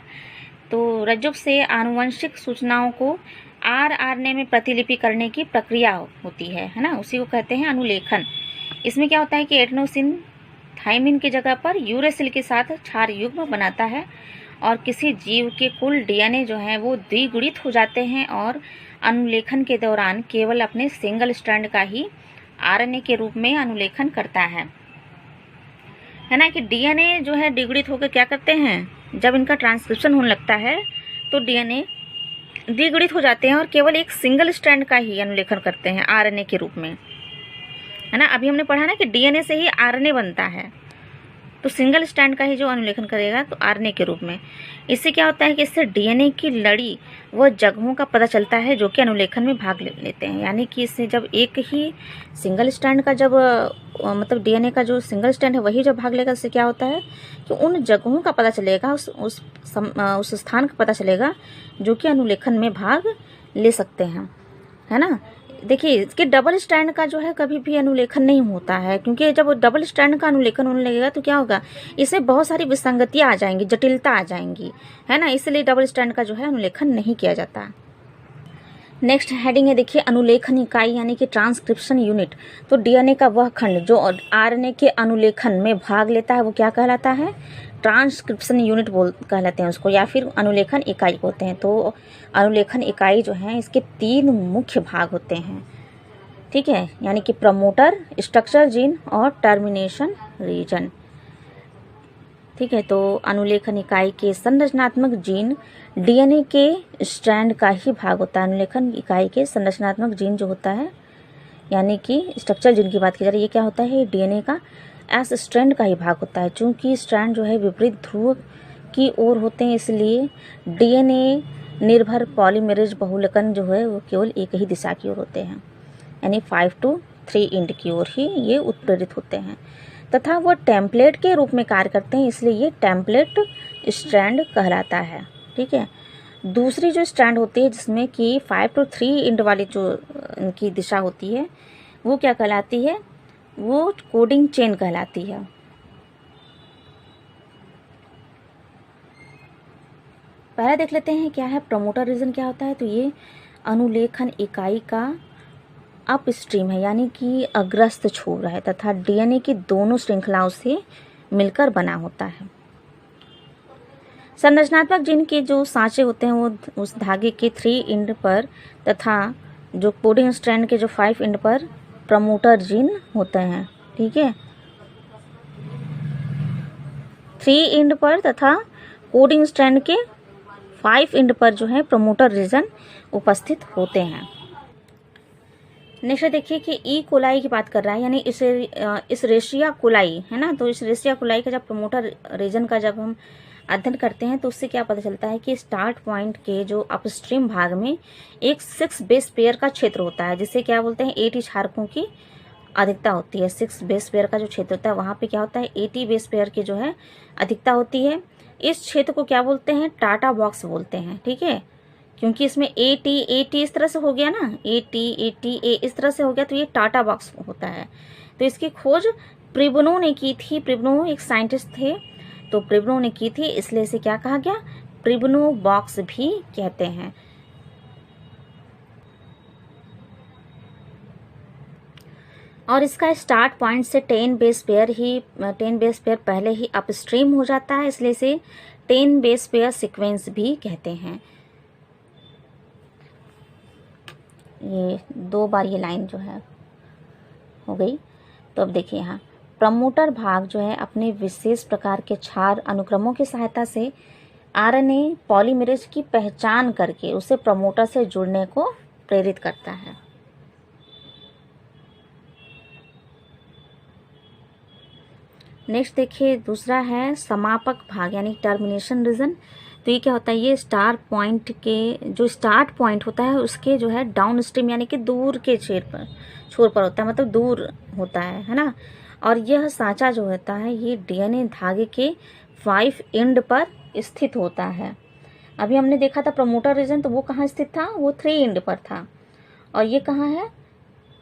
तो रज्जुक से आनुवंशिक सूचनाओं को rRNA में प्रतिलिपि करने की प्रक्रिया होती है ना, उसी को कहते हैं अनुलेखन। इसमें क्या होता है कि एडेनोसिन थाइमिन की जगह पर यूरेसिल के साथ क्षार युग्म बनाता है, और किसी जीव के कुल DNA जो है वो द्विगुणित हो जाते हैं, और अनुलेखन के दौरान केवल अपने सिंगल स्ट्रैंड का ही RNA के रूप में अनुलेखन करता है ना। कि DNA जो है द्विगुणित होकर क्या करते हैं, जब इनका ट्रांसक्रिप्शन होने लगता है तो DNA द्विगुणित हो जाते हैं और केवल एक सिंगल स्ट्रैंड का ही अनुलेखन करते हैं RNA के रूप में, है ना। अभी हमने पढ़ा ना कि DNA से ही RNA बनता है, तो सिंगल स्ट्रैंड का ही जो अनुलेखन करेगा तो RNA के रूप में। इससे क्या होता है कि इससे DNA की लड़ी व जगहों का पता चलता है जो कि अनुलेखन में भाग लेते हैं। यानी कि इससे जब एक ही सिंगल स्ट्रैंड का जब मतलब DNA का जो सिंगल स्ट्रैंड है वही जब भाग लेगा, इससे क्या होता है कि उन जगहों का पता चलेगा, उस स्थान का पता चलेगा जो कि अनुलेखन में भाग ले सकते हैं, है ना। देखिए इसके डबल स्ट्रैंड का जो है कभी भी अनुलेखन नहीं होता है, क्योंकि जब डबल स्ट्रैंड का अनुलेखन होने लगेगा तो क्या होगा, इसमें बहुत सारी विसंगतियां आ जाएंगी, जटिलता आ जाएंगी, है ना। इसलिए डबल स्ट्रैंड का जो है अनुलेखन नहीं किया जाता। नेक्स्ट हेडिंग है देखिए अनुलेखन इकाई यानी कि ट्रांसक्रिप्शन यूनिट। तो DNA का वह खंड जो RNA के अनुलेखन में भाग लेता है वो क्या कहलाता है, ट्रांसक्रिप्शन यूनिट कहलाते हैं उसको, या फिर अनुलेखन इकाई होते हैं। तो अनुलेखन इकाई जो है इसके 3 मुख्य भाग होते हैं, ठीक है, यानी कि प्रमोटर, स्ट्रक्चर जीन और टर्मिनेशन रीजन, ठीक है। तो अनुलेखन इकाई के संरचनात्मक जीन DNA के स्ट्रैंड का ही भाग होता है। अनुलेखन इकाई के संरचनात्मक जीन जो होता है यानी कि स्ट्रक्चर जीन की बात की जा रही है, ये क्या होता है, DNA का एस स्ट्रैंड का ही भाग होता है। चूंकि स्ट्रैंड जो है विपरीत ध्रुव की ओर होते हैं, इसलिए DNA निर्भर पॉलीमरेज बहुलकन जो है वो केवल एक ही दिशा की ओर होते हैं, यानी 5 to 3 एंड की ओर ही ये उत्प्रेरित होते हैं, तथा वो टेम्पलेट के रूप में कार्य करते हैं, इसलिए ये टेम्पलेट स्ट्रैंड कहलाता है, ठीक है। दूसरी जो स्ट्रैंड होती है जिसमें कि 5 to 3 एंड वाली जो इनकी दिशा होती है वो क्या कहलाती है, वो कोडिंग चेन कहलाती है। पहले देख लेते हैं क्या है प्रमोटर रीजन क्या होता है। तो ये अनुलेखन इकाई का अपस्ट्रीम है, यानी कि अग्रस्त छोर है, तथा DNA की दोनों श्रृंखलाओं से मिलकर बना होता है। संरचनात्मक जीन के जो सांचे होते हैं वो उस धागे के 3 एंड पर तथा जो कोडिंग स्ट्रैंड के जो 5 एंड पर प्रमोटर जीन होते हैं, ठीक है। 3 एंड पर तथा कोडिंग स्ट्रैंड के 5 एंड पर जो है प्रमोटर रीजन उपस्थित होते हैं। नेक्स्ट देखिए कि ई कोलाई की बात कर रहा है, यानी इस रेशिया कोलाई है ना। तो इस रेशिया कोलाई का जब प्रमोटर रीजन का जब हम अध्ययन करते हैं तो उससे क्या पता चलता है कि स्टार्ट पॉइंट के जो अपस्ट्रीम भाग में एक 6 बेस पेयर का क्षेत्र होता है, जिसे क्या बोलते हैं 80 क्षारकों की अधिकता होती है। 6 बेस पेयर का जो क्षेत्र होता है वहाँ पे क्या होता है 80 बेस पेयर की जो है अधिकता होती है। इस क्षेत्र को क्या बोलते हैं टाटा बॉक्स बोलते हैं, ठीक है, क्योंकि इसमें AT इस तरह से हो गया ना, AT इस तरह से हो गया तो ये टाटा बॉक्स होता है। तो इसकी खोज प्रिबनो ने की थी। प्रिबनो एक साइंटिस्ट थे, तो प्रिबनो ने की थी, इसलिए इसे क्या कहा गया प्रिबनो बॉक्स भी कहते हैं। और इसका स्टार्ट पॉइंट से 10 बेस पेयर पहले ही अपस्ट्रीम हो जाता है, इसलिए इसे 10 बेस पेयर सीक्वेंस भी कहते हैं। ये 2 बार ये लाइन जो है हो गई। तो अब देखिए यहाँ प्रमोटर भाग जो है अपने विशेष प्रकार के क्षार अनुक्रमों की सहायता से आरएनए पॉलीमरेज की पहचान करके उसे प्रमोटर से जुड़ने को प्रेरित करता है। नेक्स्ट देखिए दूसरा है समापक भाग यानी टर्मिनेशन रीजन। तो ये क्या होता है, ये स्टार पॉइंट के जो स्टार्ट पॉइंट होता है उसके जो है डाउन स्ट्रीम यानी कि दूर के छोर पर होता है, मतलब दूर होता है ना। और यह सांचा जो होता है ये डीएनए धागे के 5 एंड पर स्थित होता है। अभी हमने देखा था प्रमोटर रीजन, तो वो कहाँ स्थित था, वो 3 एंड पर था, और ये कहाँ है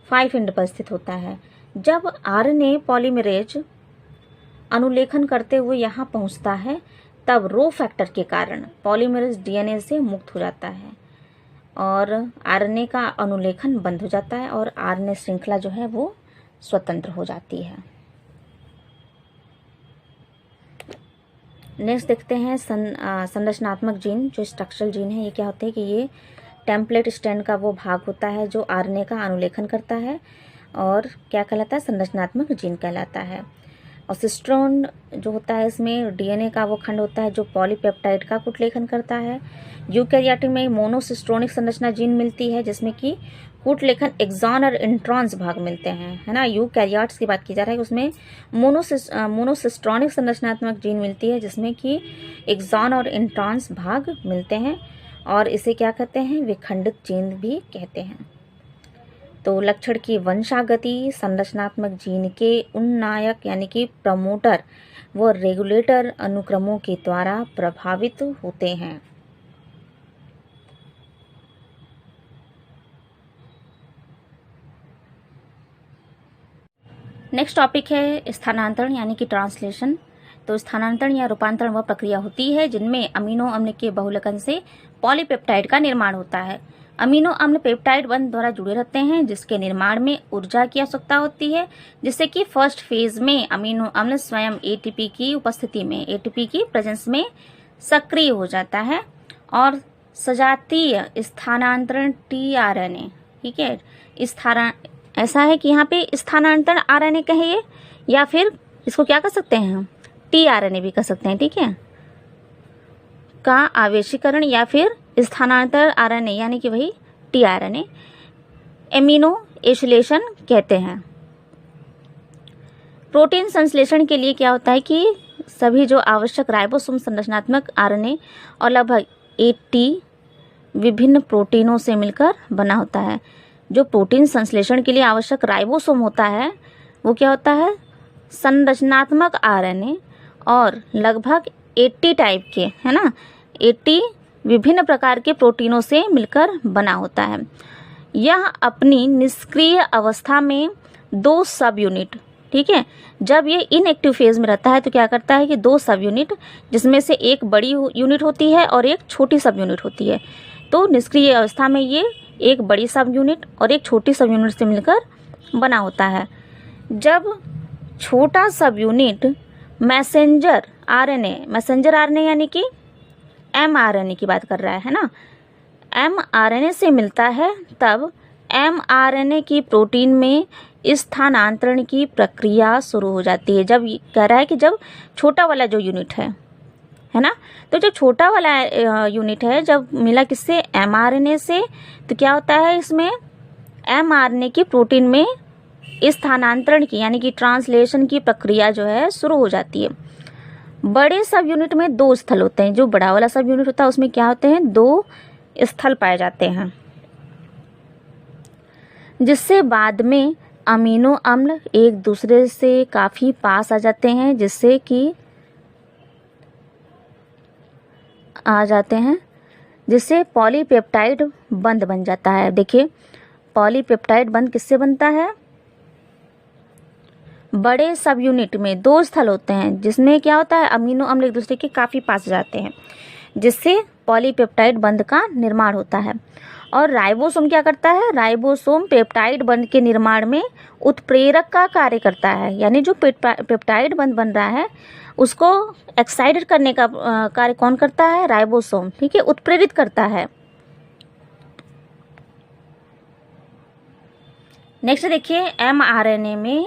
5 एंड पर स्थित होता है। जब आरएनए पॉलीमरेज अनुलेखन करते हुए यहाँ पहुँचता है तब रो फैक्टर के कारण पॉलीमरेज डीएनए से मुक्त हो जाता है और आरएनए का अनुलेखन बंद हो जाता है और आरएनए श्रृंखला जो है वो स्वतंत्र हो जाती है। नेक्स्ट देखते हैं संरचनात्मक जीन, जो स्ट्रक्चरल जीन है। ये क्या होते हैं कि ये टेम्पलेट स्टैंड का वो भाग होता है जो आरएनए का अनुलेखन करता है और क्या कहलाता है संरचनात्मक जीन कहलाता है। और सिस्ट्रोन जो होता है इसमें डीएनए का वो खंड होता है जो पॉलीपेप्टाइड का कूटलेखन करता है। यूकैरियोटिक में मोनोसिस्ट्रोनिक संरचना जीन मिलती है जिसमें कि कूटलेखन एक्सॉन और इंट्रॉन्स भाग मिलते हैं, है ना। यूकैरियोट्स की बात की जा रही है, उसमें मोनोसिस्ट्रोनिक संरचनात्मक जीन मिलती है जिसमें कि एक्सॉन और इंट्रॉन्स भाग मिलते हैं और इसे क्या कहते हैं विखंडित जीन भी कहते हैं। तो लक्षण की वंशागति संरचनात्मक जीन के उन्नायक यानी कि प्रमोटर व रेगुलेटर अनुक्रमों के द्वारा प्रभावित होते हैं। नेक्स्ट टॉपिक है स्थानांतरण यानी कि ट्रांसलेशन। तो स्थानांतरण या रूपांतरण वह प्रक्रिया होती है जिनमें अमीनो अम्ल के बहुलकन से पॉलीपेप्टाइड का निर्माण होता है। अमीनो अम्ल पेप्टाइड बंध द्वारा जुड़े रहते हैं जिसके निर्माण में ऊर्जा की आवश्यकता होती है, जिससे कि फर्स्ट फेज में अमीनो अम्ल स्वयं एटीपी की उपस्थिति में एटीपी की प्रेजेंस में सक्रिय हो जाता है और सजातीय स्थानांतरण टीआरएनए, ठीक है, ऐसा है कि यहाँ पे स्थानांतरण आरएनए कहिए या फिर इसको क्या कर सकते हैं हम टीआरएनए भी कर सकते हैं, ठीक है, का आवेशीकरण या फिर स्थानांतरण आरएनए यानी कि वही टीआरएनए एमिनो एसिलेशन कहते हैं। प्रोटीन संश्लेषण के लिए क्या होता है कि सभी जो आवश्यक राइबोसोम संरचनात्मक आरएनए और लगभग 80 विभिन्न प्रोटीनों से मिलकर बना होता है। जो प्रोटीन संश्लेषण के लिए आवश्यक राइबोसोम होता है वो क्या होता है संरचनात्मक आरएनए और लगभग 80 टाइप के, है ना, 80 विभिन्न प्रकार के प्रोटीनों से मिलकर बना होता है। यह अपनी निष्क्रिय अवस्था में 2 सब यूनिट, ठीक है, जब ये इनएक्टिव फेज में रहता है तो क्या करता है कि 2 सब यूनिट जिसमें से एक बड़ी यूनिट होती है और एक छोटी सब यूनिट होती है। तो निष्क्रिय अवस्था में ये एक बड़ी सब यूनिट और एक छोटी सब यूनिट से मिलकर बना होता है। जब छोटा सब यूनिट मैसेंजर आरएनए यानी कि एमआरएनए की बात कर रहा है ना, एमआरएनए से मिलता है तब एमआरएनए की प्रोटीन में स्थानांतरण की प्रक्रिया शुरू हो जाती है। जब कह रहा है कि जब छोटा वाला जो यूनिट है ना, तो जो छोटा वाला यूनिट है जब मिला किससे एमआरएनए से तो क्या होता है इसमें एमआरएनए की प्रोटीन में स्थानांतरण की यानी कि ट्रांसलेशन की प्रक्रिया जो है शुरू हो जाती है। बड़े सब यूनिट में 2 स्थल होते हैं। जो बड़ा वाला सब यूनिट होता है उसमें क्या होते हैं, 2 स्थल पाए जाते हैं, जिससे बाद में अमीनो अम्ल एक दूसरे से काफ़ी पास आ जाते हैं, जिससे पॉलीपेप्टाइड बंध बन जाता है। देखिए पॉलीपेप्टाइड बंध किससे बनता है, बड़े सब यूनिट में 2 स्थल होते हैं जिसमें क्या होता है, अमीनो अम्ल एक दूसरे के काफ़ी पास जाते हैं, जिससे पॉलीपेप्टाइड बंध का निर्माण होता है। और राइबोसोम क्या करता है, राइबोसोम पेप्टाइड बंध के निर्माण में उत्प्रेरक का कार्य करता है। यानी जो पेप्टाइड बंध बन रहा है उसको एक्साइटेड करने का कार्य कौन करता है, राइबोसोम, ठीक है, उत्प्रेरित करता है। नेक्स्ट देखिए, एमआरएनए में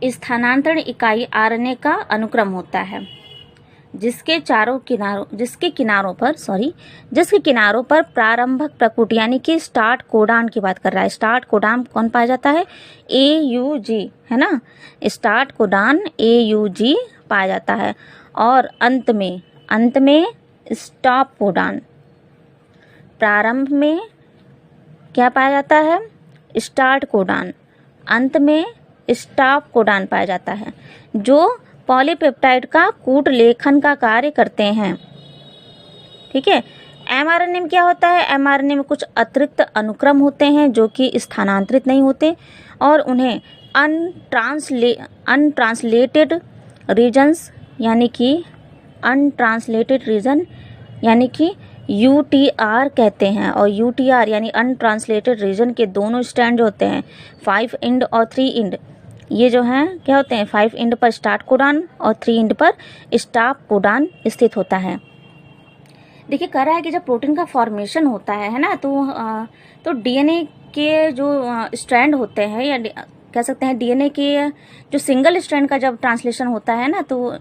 स्थानांतरण इकाई आरएनए का अनुक्रम होता है, जिसके किनारों पर प्रारंभक प्रकृति यानी कि स्टार्ट कोडान की बात कर रहा है। स्टार्ट कोडान कौन पाया जाता है, AUG, है ना, स्टार्ट कोडान AUG पाया जाता है। और अंत में स्टॉप कोडान, प्रारंभ में क्या पाया जाता है, स्टार्ट कोडान, अंत में स्टॉप कोडान पाया जाता है, जो पॉलीपेप्टाइड का कूट लेखन का कार्य करते हैं। ठीक है। एमआरएनए में क्या होता है, एमआरएनए में कुछ अतिरिक्त अनुक्रम होते हैं जो कि स्थानांतरित नहीं होते और उन्हें अनट्रांसलेटेड रीजन्स यानी कि UTR कहते हैं। और UTR यानी अनट्रांसलेटेड रीजन के दोनों स्टैंड जो होते हैं 5' और 3' ये जो हैं क्या होते हैं, 5' पर स्टार्ट कोडान और 3' पर स्टॉप कोडान स्थित होता है। देखिए कह रहा है कि जब प्रोटीन का फॉर्मेशन होता है ना, तो डीएनए के जो स्ट्रैंड होते हैं या कह सकते हैं डीएनए के जो सिंगल स्ट्रैंड का जब ट्रांसलेशन होता है ना, तो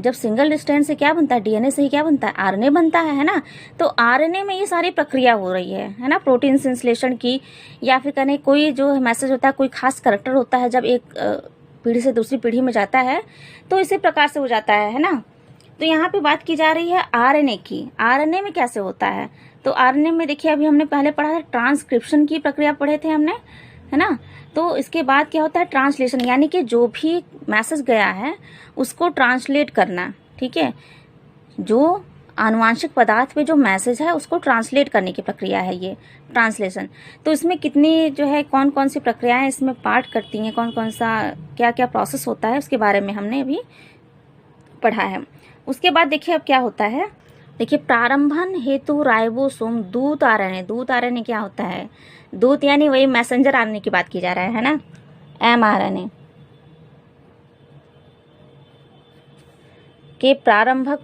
जब सिंगल स्ट्रैंड से क्या बनता है, डीएनए से ही क्या बनता है, आरएनए बनता है ना। तो आरएनए में ये सारी प्रक्रिया हो रही है ना, प्रोटीन संश्लेषण की, या फिर कहने कोई जो मैसेज होता है, कोई खास करैक्टर होता है जब एक पीढ़ी से दूसरी पीढ़ी में जाता है तो इसी प्रकार से हो जाता है ना। तो यहाँ पे बात की जा रही है आरएनए की। आरएनए में कैसे होता है, तो आरएनए में देखिए अभी हमने पहले पढ़ा था, ट्रांसक्रिप्शन की प्रक्रिया पढ़े थे हमने, है ना। तो इसके बाद क्या होता है, ट्रांसलेशन, यानी कि जो भी मैसेज गया है उसको ट्रांसलेट करना। ठीक है, जो आनुवांशिक पदार्थ में जो मैसेज है उसको ट्रांसलेट करने की प्रक्रिया है ये ट्रांसलेशन। तो इसमें कितनी जो है कौन कौन सी प्रक्रियाएं इसमें पार्ट करती हैं, कौन कौन सा क्या क्या प्रोसेस होता है, उसके बारे में हमने अभी पढ़ा है। उसके बाद देखिए अब क्या होता है, देखिए प्रारंभन हेतु राइबोसोम दूत आरएनए क्या होता है, दूत यानी वही मैसेंजर आरएनए की बात की जा रहा है ना, एमआरएनए के प्रारंभक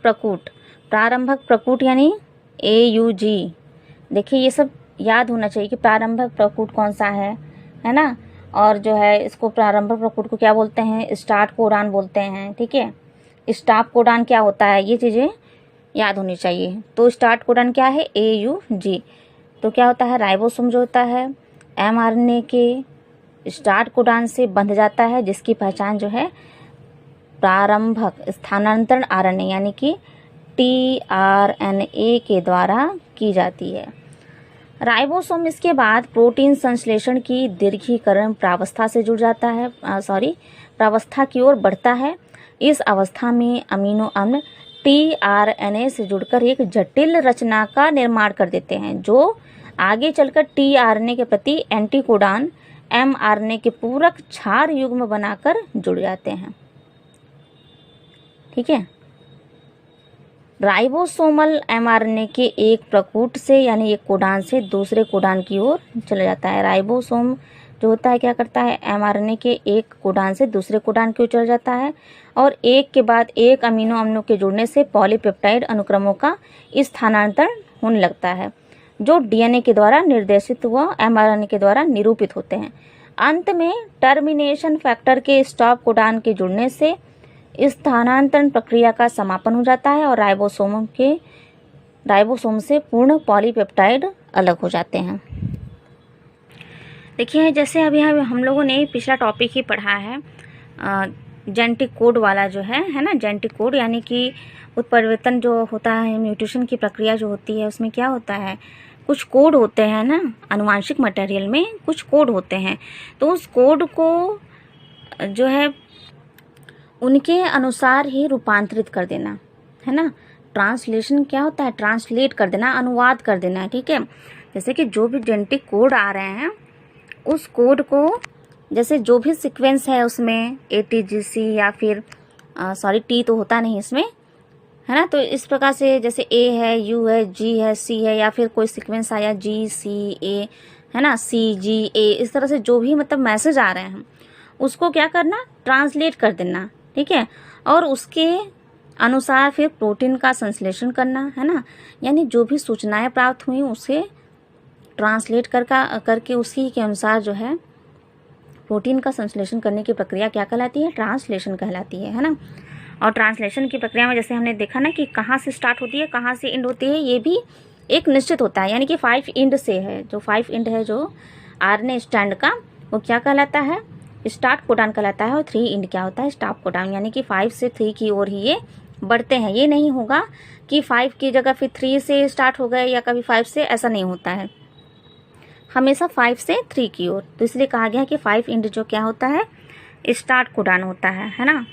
प्रकूट यानी AUG। देखिए ये सब याद होना चाहिए कि प्रारंभक प्रकूट कौन सा है ना। और जो है इसको प्रारंभक प्रकूट को क्या बोलते हैं, स्टार्ट कोडान बोलते हैं। ठीक है, स्टॉप कोडान क्या होता है, ये चीज़ें याद होनी चाहिए। तो स्टार्ट कोडान क्या है, AUG। तो क्या होता है, राइबोसोम जो होता है एमआरएनए के स्टार्ट कोडान से बंध जाता है, जिसकी पहचान जो है प्रारंभक स्थानांतरण आरएनए यानी कि tRNA के द्वारा की जाती है। राइबोसोम इसके बाद प्रोटीन संश्लेषण की दीर्घीकरण प्रावस्था से जुड़ जाता है, प्रावस्था की ओर बढ़ता है। इस अवस्था में अमीनो अम्ल tRNA से जुड़कर एक जटिल रचना का निर्माण कर देते हैं, जो आगे चलकर tRNA के प्रति एंटीकोडान mRNA के पूरक क्षार युग्म बनाकर जुड़ जाते हैं। ठीक है, राइबोसोमल एमआरएनए के एक प्रकूट से यानी एक कोडान से दूसरे कोडान की ओर चला जाता है। राइबोसोम जो होता है क्या करता है, एमआरएनए के एक कोडान से दूसरे कोडान की ओर चला जाता है और एक के बाद एक अमीनो अम्लों के जुड़ने से पॉलीपेप्टाइड अनुक्रमों का स्थानांतरण होने लगता है, जो डीएनए के द्वारा निर्देशित व एमआरएनए के द्वारा निरूपित होते हैं। अंत में टर्मिनेशन फैक्टर के स्टॉप कोडान के जुड़ने से स्थानांतरण प्रक्रिया का समापन हो जाता है और राइबोसोम के राइबोसोम से पूर्ण पॉलीपेप्टाइड अलग हो जाते हैं। देखिए जैसे अभी हम लोगों ने पिछला टॉपिक ही पढ़ा है जेनेटिक कोड वाला जो है ना, जेनेटिक कोड यानी कि उत्परिवर्तन जो होता है, म्यूटेशन की प्रक्रिया जो होती है, उसमें क्या होता है, कुछ कोड होते हैं ना, आनुवांशिक मटेरियल में कुछ कोड होते हैं। तो उस कोड को जो है उनके अनुसार ही रूपांतरित कर देना है ना। ट्रांसलेशन क्या होता है, ट्रांसलेट कर देना, अनुवाद कर देना है, ठीक है। जैसे कि जो भी जेनेटिक कोड आ रहे हैं उस कोड को, जैसे जो भी सीक्वेंस है उसमें ATGC या फिर टी तो होता नहीं इसमें, है ना। तो इस प्रकार से जैसे A है, U है, G है, C है, या फिर कोई सीक्वेंस आया GCA है ना, CGA, इस तरह से जो भी मतलब मैसेज आ रहे हैं उसको क्या करना, ट्रांसलेट कर देना, ठीक है। और उसके अनुसार फिर प्रोटीन का संश्लेषण करना, है ना। यानी जो भी सूचनाएं प्राप्त हुई उसे ट्रांसलेट करके उसी के अनुसार जो है प्रोटीन का संश्लेषण करने की प्रक्रिया क्या कहलाती है, ट्रांसलेशन कहलाती है ना। और ट्रांसलेशन की प्रक्रिया में जैसे हमने देखा ना कि कहाँ से स्टार्ट होती है, कहाँ से एंड होती है, ये भी एक निश्चित होता है। यानी कि 5 एंड से है, जो 5 एंड है जो RNA स्टैंड का, वो क्या कहलाता है, स्टार्ट कोडान कहलाता है। और 3 एंड क्या होता है, स्टॉप कोडान। यानी कि 5 से 3 की ओर ही ये बढ़ते हैं। ये नहीं होगा कि 5 की जगह फिर 3 से स्टार्ट हो गए या कभी 5 से, ऐसा नहीं होता है, हमेशा 5 से 3 की ओर। तो इसलिए कहा गया है कि 5 एंड जो क्या होता है, स्टार्ट कोडान होता है ना।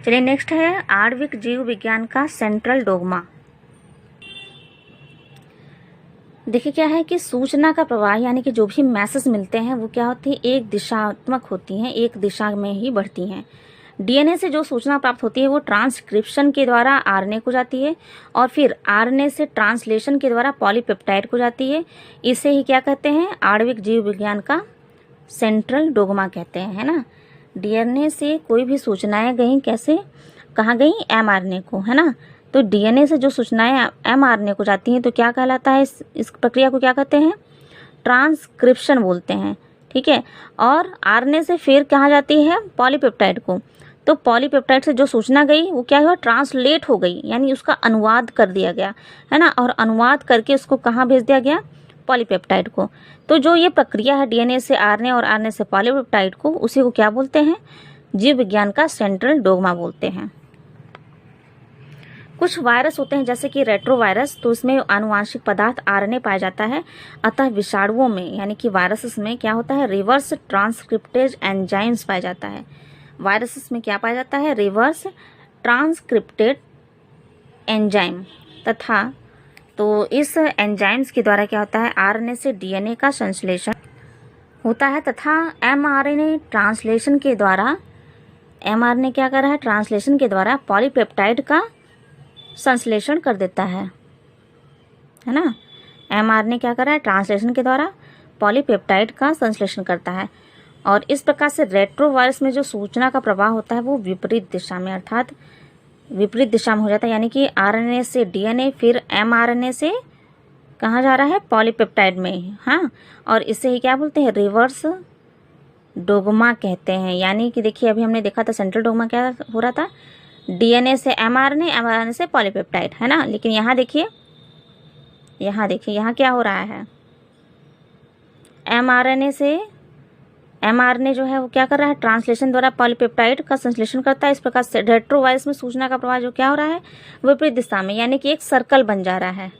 चलिए नेक्स्ट है आणविक जीव विज्ञान का सेंट्रल डोग्मा। देखिए क्या है कि सूचना का प्रवाह यानी कि जो भी मैसेज मिलते हैं वो क्या होती है, एक दिशात्मक होती हैं, एक दिशा में ही बढ़ती हैं। DNA से जो सूचना प्राप्त होती है वो ट्रांसक्रिप्शन के द्वारा RNA को जाती है और फिर RNA से ट्रांसलेशन के द्वारा पॉलीपेप्टाइड को जाती है। इसे ही क्या कहते हैं, आणविक जीव विज्ञान का सेंट्रल डोग्मा कहते हैं, है ना। DNA से कोई भी सूचनाएं गई, कैसे, कहाँ गई, mRNA को, है ना। तो DNA से जो सूचनाएं mRNA को जाती हैं तो क्या कहलाता है, इस प्रक्रिया को क्या कहते हैं, ट्रांसक्रिप्शन बोलते हैं, ठीक है। और RNA से फिर कहाँ जाती है, पॉलीपेप्टाइड को। तो पॉलीपेप्टाइड से जो सूचना गई वो क्या हुआ, ट्रांसलेट हो गई, यानी उसका अनुवाद कर दिया गया, है ना। और अनुवाद करके उसको कहाँ भेज दिया गया, पॉलीपेप्टाइड को। तो जो ये प्रक्रिया है DNA से RNA और RNA से पॉलीपेप्टाइड को, उसी को क्या बोलते हैं, जीव विज्ञान का सेंट्रल डोग्मा बोलते हैं। कुछ वायरस होते हैं जैसे कि रेट्रोवायरस, तो इसमें आनुवांशिक पदार्थ RNA पाया जाता है। अतः विषाणुओं में यानी कि वायरसेस में क्या होता है, रिवर्स ट्रांसक्रिप्टेज एंजाइम्स पाया जाता है। वायरसेस में क्या पाया जाता है, रिवर्स ट्रांसक्रिप्टेड एंजाइम, तथा तो इस एंजाइम्स के द्वारा क्या होता है, RNA से DNA का संश्लेषण होता है तथा mRNA ट्रांसलेशन के द्वारा, mRNA क्या कर रहा है, ट्रांसलेशन के द्वारा पॉलीपेप्टाइड का संश्लेषण कर देता है ना। mRNA क्या कर रहा है, ट्रांसलेशन के द्वारा पॉलीपेप्टाइड का संश्लेषण करता है। और इस प्रकार से रेट्रोवायरस में जो सूचना का प्रवाह होता है वो विपरीत दिशा में, अर्थात विपरीत दिशा में हो जाता है। यानी कि RNA से DNA, फिर mRNA से कहाँ जा रहा है, पॉलीपेप्टाइड में, हाँ। और इसे ही क्या बोलते हैं, रिवर्स डोग्मा कहते हैं। यानी कि देखिए अभी हमने देखा था सेंट्रल डोग्मा क्या हो रहा था, DNA से mRNA, mRNA से पॉलीपेप्टाइड, है ना। लेकिन यहाँ देखिए, यहाँ क्या हो रहा है, mRNA से mRNA जो है वो क्या कर रहा है, ट्रांसलेशन द्वारा पॉलीपेप्टाइड का संश्लेषण करता है। इस प्रकार से रेट्रोवायरस में सूचना का प्रवाह जो क्या हो रहा है, विपरीत दिशा में, यानी कि एक सर्कल बन जा रहा है,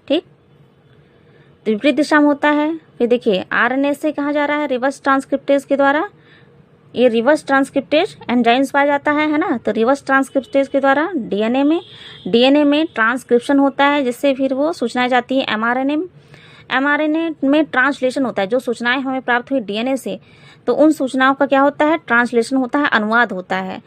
ठीक। तो विपरीत दिशा में होता है। फिर देखिए RNA से कहाँ जा रहा है, रिवर्स ट्रांसक्रिप्टेज के द्वारा, ये रिवर्स ट्रांसक्रिप्टेज एंजाइम्स पाया जाता है ना। तो रिवर्स ट्रांसक्रिप्टेज के द्वारा DNA में ट्रांसक्रिप्शन होता है, जिससे फिर वो सूचनाएं जाती है mRNA में ट्रांसलेशन होता है। जो सूचनाएं हमें प्राप्त हुई DNA से, तो उन सूचनाओं का क्या होता है, ट्रांसलेशन होता है, अनुवाद होता है,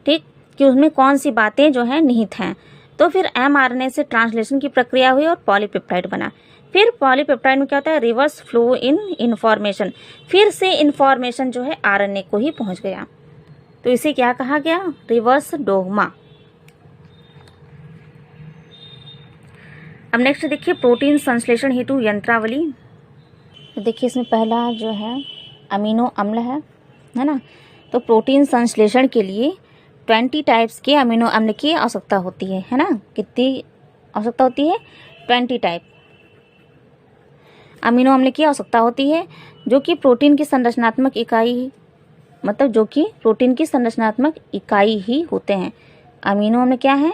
ठीक, कि उसमें कौन सी बातें जो है निहित हैं। तो फिर mRNA से ट्रांसलेशन की प्रक्रिया हुई और पॉलीपेप्टाइड बना। फिर पॉलीपेप्टाइड में क्या होता है, रिवर्स फ्लो इन इंफॉर्मेशन, फिर से इंफॉर्मेशन जो है RNA को ही पहुंच गया। तो इसे क्या कहा गया, रिवर्स डोग्मा। अब नेक्स्ट देखिए प्रोटीन संश्लेषण हेतु यंत्रावली। तो देखिए इसमें पहला जो है अमीनो अम्ल है ना। तो प्रोटीन संश्लेषण के लिए 20 टाइप्स के अमीनो अम्ल की आवश्यकता होती है ना। कितनी आवश्यकता होती है? 20 टाइप अमीनो अम्ल की आवश्यकता होती है, जो कि प्रोटीन की संरचनात्मक इकाई, मतलब जो कि प्रोटीन की संरचनात्मक इकाई ही होते हैं। अमीनो अम्ल क्या है?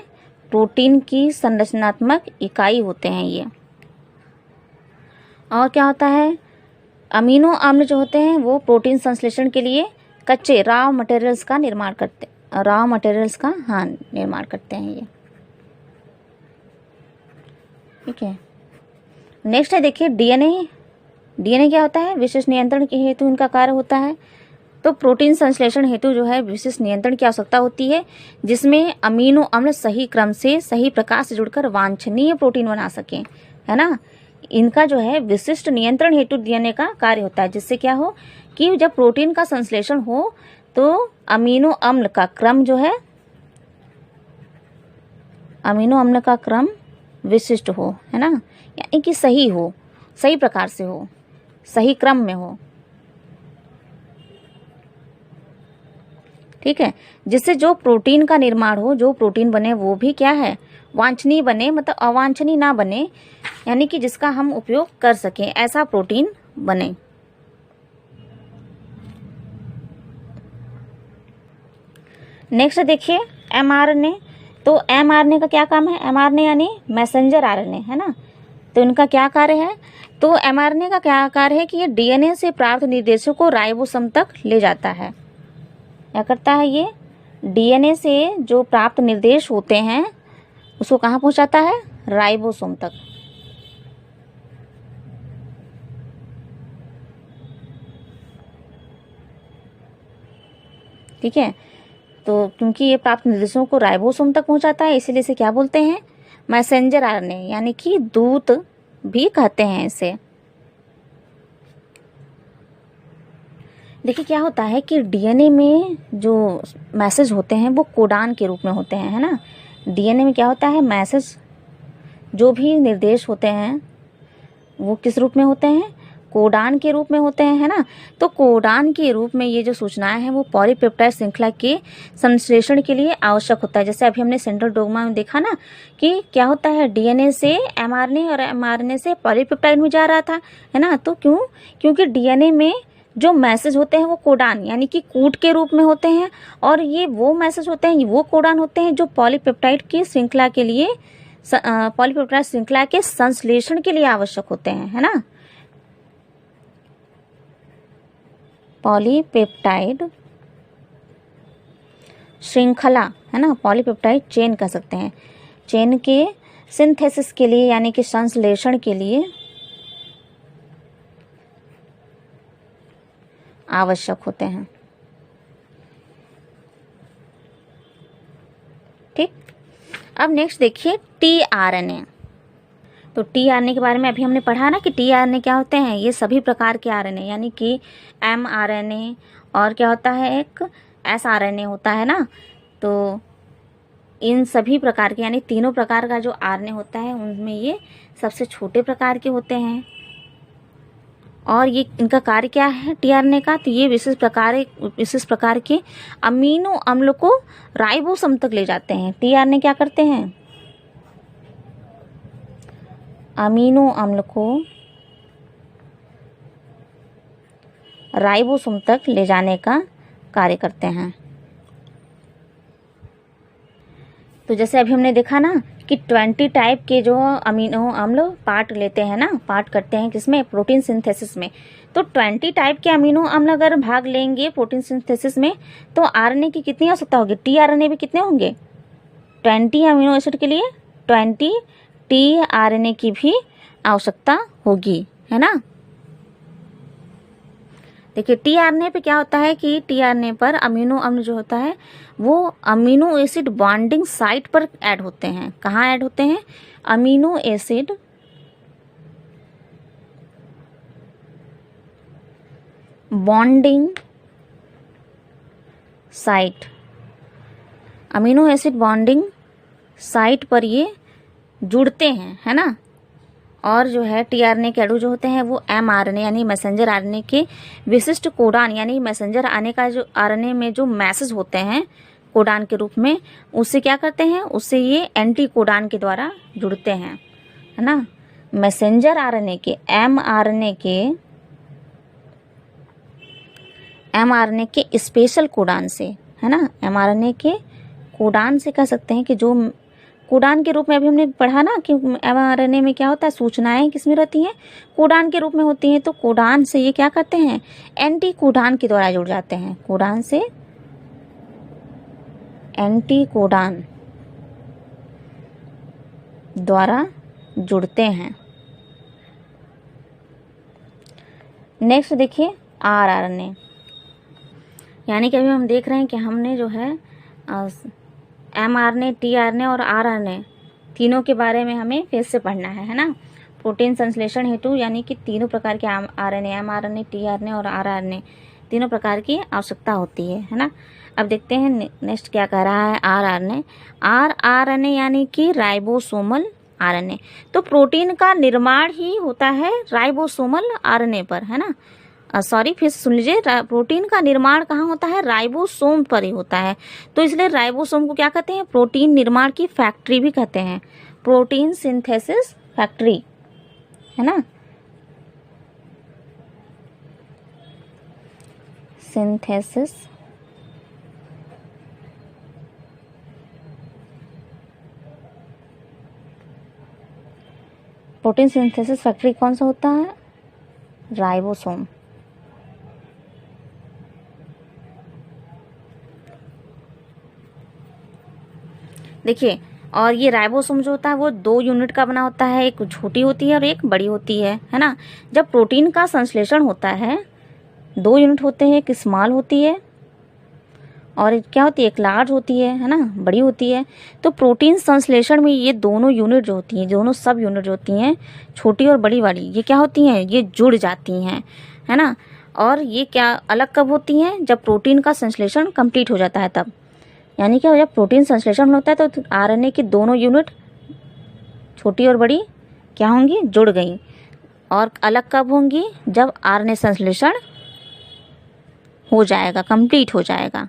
प्रोटीन की संरचनात्मक इकाई होते हैं ये। और क्या होता है? अमीनो अम्ल जो होते हैं वो प्रोटीन संश्लेषण के लिए कच्चे रॉ मटेरियल्स का निर्माण करते निर्माण करते हैं ये। ठीक है, नेक्स्ट है देखिए डीएनए। डीएनए क्या होता है? विशिष्ट नियंत्रण के हेतु इनका कार्य होता है। तो प्रोटीन संश्लेषण हेतु जो है विशिष्ट नियंत्रण की आवश्यकता होती है, जिसमें अमीनो अम्ल सही क्रम से सही प्रकार से जुड़कर वांछनीय प्रोटीन बना सकें, है ना। इनका जो है विशिष्ट नियंत्रण हेतु डीएनए का कार्य होता है, जिससे क्या हो कि जब प्रोटीन का संश्लेषण हो तो अमीनो अम्ल का क्रम जो है, अमीनो अम्ल का क्रम विशिष्ट हो, है ना, यानी कि सही हो, सही प्रकार से हो, सही क्रम में हो। ठीक है, जिससे जो प्रोटीन का निर्माण हो, जो प्रोटीन बने वो भी क्या है? वांछनीय बने, मतलब अवांछनीय ना बने, यानी कि जिसका हम उपयोग कर सकें, ऐसा प्रोटीन बने। नेक्स्ट देखिए एमआरएनए। तो एमआरएनए का क्या काम है? एमआरएनए यानी मैसेंजर आरएनए, है ना। तो इनका क्या कार्य है? तो एमआरएनए का क्या कार्य है कि ये डीएनए से प्राप्त निर्देशों को राइबोसोम तक ले जाता है। क्या करता है ये? डीएनए से जो प्राप्त निर्देश होते हैं उसको कहाँ पहुंचाता है? राइबोसोम तक। ठीक है, तो क्योंकि ये प्राप्त निर्देशों को राइबोसोम तक पहुंचाता है, इसीलिए इसे क्या बोलते हैं? मैसेंजर आरएनए, यानी कि दूत भी कहते हैं इसे। देखिए क्या होता है कि डीएनए में जो मैसेज होते हैं वो कोडान के रूप में होते हैं, है ना। डीएनए में क्या होता है? मैसेज, जो भी निर्देश होते हैं वो किस रूप में होते हैं? कोडान के रूप में होते हैं, है ना। तो कोडान के रूप में ये जो सूचनाएं हैं वो पॉलीपेप्टाइड श्रृंखला के संश्लेषण के लिए आवश्यक होता है। जैसे अभी हमने सेंट्रल डोग्मा में देखा ना कि क्या होता है, डीएनए से एमआरएनए और एमआरएनए से पॉलीपेप्टाइड में जा रहा था, है ना। तो क्योंकि डीएनए में जो मैसेज होते हैं वो कोडान यानी कि कूट के रूप में होते हैं, और ये वो मैसेज होते हैं, वो कोडान होते हैं जो पॉलीपेप्टाइड की श्रृंखला के लिए, पॉलीपेप्टाइड श्रृंखला के संश्लेषण के लिए आवश्यक होते हैं, है ना। पॉलीपेप्टाइड श्रृंखला, है ना, पॉलीपेप्टाइड चेन कह सकते हैं, चेन के सिंथेसिस के लिए यानी कि संश्लेषण के लिए आवश्यक होते हैं। ठीक, अब नेक्स्ट देखिए टीआरएनए। तो टीआरएनए के बारे में अभी हमने पढ़ा ना कि टीआरएनए क्या होते हैं। ये सभी प्रकार के आरएनए यानी कि एमआरएनए और क्या होता है, एक एसआरएनए होता है ना। तो इन सभी प्रकार के यानी तीनों प्रकार का जो आरएनए होता है उनमें ये सबसे छोटे प्रकार के होते हैं। और ये इनका कार्य क्या है टीआरएनए का? तो ये विशेष प्रकार के अमीनो अम्ल को राइबोसोम तक ले जाते हैं। टीआरएनए क्या करते हैं? अमीनो अम्ल को राइबोसोम तक ले जाने का कार्य करते हैं। तो जैसे अभी हमने देखा ना कि 20 टाइप के जो अमीनो अम्ल पार्ट लेते हैं ना, पार्ट करते हैं किसमें? प्रोटीन सिंथेसिस में। तो 20 टाइप के अमीनो अम्ल अगर भाग लेंगे प्रोटीन सिंथेसिस में तो आरएनए की कितनी आवश्यकता होगी? टीआरएनए भी कितने होंगे? 20 अमीनो एसिड के लिए 20 टीआरएनए की भी आवश्यकता होगी, है ना। देखिए टीआरएनए पे क्या होता है कि टीआरएनए पर अमीनो अम्ल जो होता है वो अमीनो एसिड बॉन्डिंग साइट पर ऐड होते हैं। कहाँ ऐड होते हैं? Amino acid bonding site, amino acid bonding site पर ये जुड़ते हैं, है ना। और जो है टीआरएनए के अणु जो होते हैं वो एमआरएनए यानी मैसेंजर आरएनए के विशिष्ट कोडान यानी मैसेंजर आरएनए का जो आरएनए में जो मैसेज होते हैं कोडान के रूप में, उससे क्या करते हैं, उससे ये एंटी कोडान के द्वारा जुड़ते हैं, है ना। मैसेंजर आरएनए के एमआरएनए के स्पेशल कोडान से, है ना, एमआरएनए के कोडान से कह सकते हैं कि जो कोडान के रूप में, अभी हमने पढ़ा ना कि एमआरएनए में क्या होता है, सूचनाएं किसमें रहती हैं, कोडान के रूप में होती हैं। तो कोडान से ये क्या करते हैं, एंटी कोडान के द्वारा जुड़ जाते हैं, कोडान से एंटी कोडान द्वारा जुड़ते हैं। नेक्स्ट देखिए आरआरएनए, यानी कि अभी हम देख रहे हैं कि हमने जो है एमआरएनए, टीआरएनए और आरआरएनए तीनों के बारे में हमें फिर से पढ़ना है ना। प्रोटीन संश्लेषण हेतु यानी कि तीनों प्रकार के आरएनए, एमआरएनए, टीआरएनए और आरआरएनए तीनों प्रकार की आवश्यकता होती है ना। अब देखते हैं नेक्स्ट क्या कह रहा है आरआरएनए। आरआरएनए यानी कि राइबोसोमल आरएनए। तो प्रोटीन का निर्माण ही होता है राइबोसोमल आरएनए पर, है ना। सॉरी, फिर सुन लीजिए, प्रोटीन का निर्माण कहाँ होता है, राइबोसोम पर ही होता है। तो इसलिए राइबोसोम को क्या कहते हैं, प्रोटीन निर्माण की फैक्ट्री भी कहते हैं, प्रोटीन सिंथेसिस फैक्ट्री, है ना। सिंथेसिस प्रोटीन सिंथेसिस फैक्ट्री कौन सा होता है, राइबोसोम। देखिए, और ये राइबोसोम जो होता है वो 2 यूनिट का बना होता है, एक छोटी होती है और एक बड़ी होती है ना। जब प्रोटीन का संश्लेषण होता है 2 यूनिट होते हैं, एक स्मॉल होती है और क्या होती है, एक लार्ज होती है ना, बड़ी होती है। तो प्रोटीन संश्लेषण में ये दोनों यूनिट जो होती हैं, दोनों सब यूनिट जो होती हैं, छोटी और बड़ी वाली, ये क्या होती हैं, ये जुड़ जाती हैं, है ना। और ये क्या अलग कब होती हैं, जब प्रोटीन का संश्लेषण कंप्लीट हो जाता है तब। यानी क्या, जब प्रोटीन संश्लेषण होता है तो आरएनए की दोनों यूनिट छोटी और बड़ी क्या होंगी, जुड़ गई। और अलग कब होंगी, जब आरएनए संश्लेषण हो जाएगा, कंप्लीट हो जाएगा।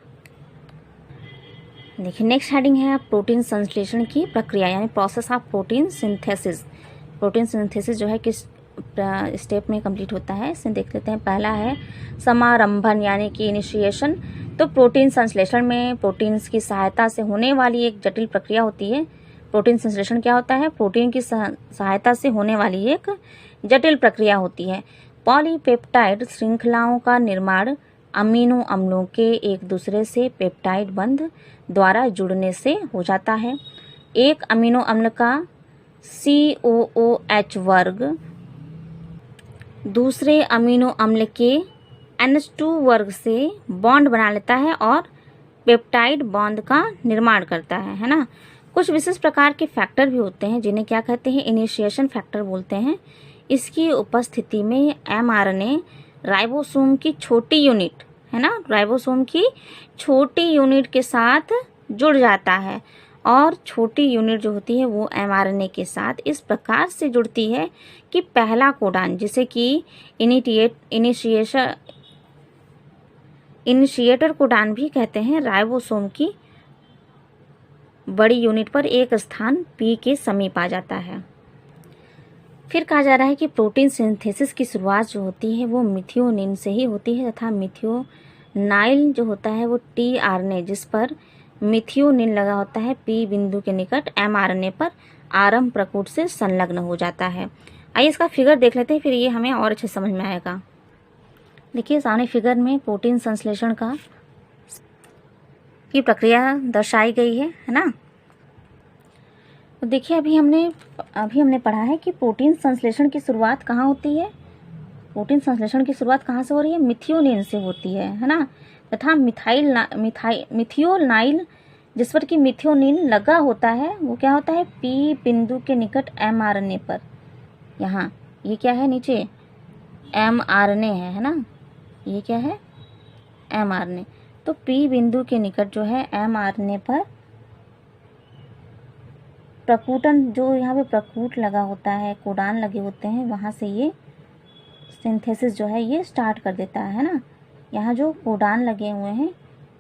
देखिए नेक्स्ट हेडिंग है प्रोटीन संश्लेषण की प्रक्रिया, यानी process of protein synthesis. Protein synthesis जो है किस स्टेप में कंप्लीट होता है, इसे देख लेते हैं। पहला है समारंभन यानी कि इनिशिएशन। तो प्रोटीन संश्लेषण में प्रोटीन्स की सहायता से होने वाली एक जटिल प्रक्रिया होती है। प्रोटीन संश्लेषण क्या होता है, प्रोटीन की सहायता से होने वाली एक जटिल प्रक्रिया होती है। पॉलीपेप्टाइड श्रृंखलाओं का निर्माण अमीनो अम्लों के एक दूसरे से पेप्टाइड बंध द्वारा जुड़ने से हो जाता है। एक अमीनो अम्ल का COOH वर्ग दूसरे अमीनो अम्ल के NH2 वर्ग से बॉन्ड बना लेता है और पेप्टाइड बॉन्ड का निर्माण करता है ना। कुछ विशेष प्रकार के फैक्टर भी होते हैं जिन्हें क्या कहते हैं, इनिशिएशन फैक्टर बोलते हैं। इसकी उपस्थिति में mRNA राइबोसोम की छोटी यूनिट, है ना, राइबोसोम की छोटी यूनिट के साथ जुड़ जाता है और छोटी यूनिट जो होती है वो mRNA के साथ इस प्रकार से जुड़ती है कि पहला कोडान, जिसे कि इनिशिएटर कोडान भी कहते हैं, राइबोसोम की बड़ी यूनिट पर एक स्थान P के समीप आ जाता है। फिर कहा जा रहा है कि प्रोटीन सिंथेसिस की शुरुआत जो होती है वो मिथियोनिन से ही होती है तथा मिथियोनाइल जो होता है वो tRNA जिस पर मिथियोनिन लगा होता है P बिंदु के निकट mRNA पर आरंभ प्रकूट से संलग्न हो जाता है। आइए इसका फिगर देख लेते हैं, फिर ये हमें और अच्छे समझ में आएगा। देखिए सामने फिगर में प्रोटीन संश्लेषण का की प्रक्रिया दर्शाई गई है ना। तो देखिए अभी हमने पढ़ा है कि प्रोटीन संश्लेषण की शुरुआत कहाँ होती है, प्रोटीन संश्लेषण की शुरुआत कहाँ से हो रही है, मिथियोनिन से होती है ना। तथा मिथियोनाइल जिस पर कि मिथियोनिन लगा होता है वो क्या होता है, P बिंदु के निकट mRNA पर, यहाँ ये क्या है, नीचे mRNA है ना, ये क्या है mRNA। तो P बिंदु के निकट जो है mRNA पर प्रकूटन, जो यहाँ पे प्रकूट लगा होता है, कोडान लगे होते हैं, वहाँ से ये सिंथेसिस जो है ये स्टार्ट कर देता है ना। यहाँ जो कोडान लगे हुए हैं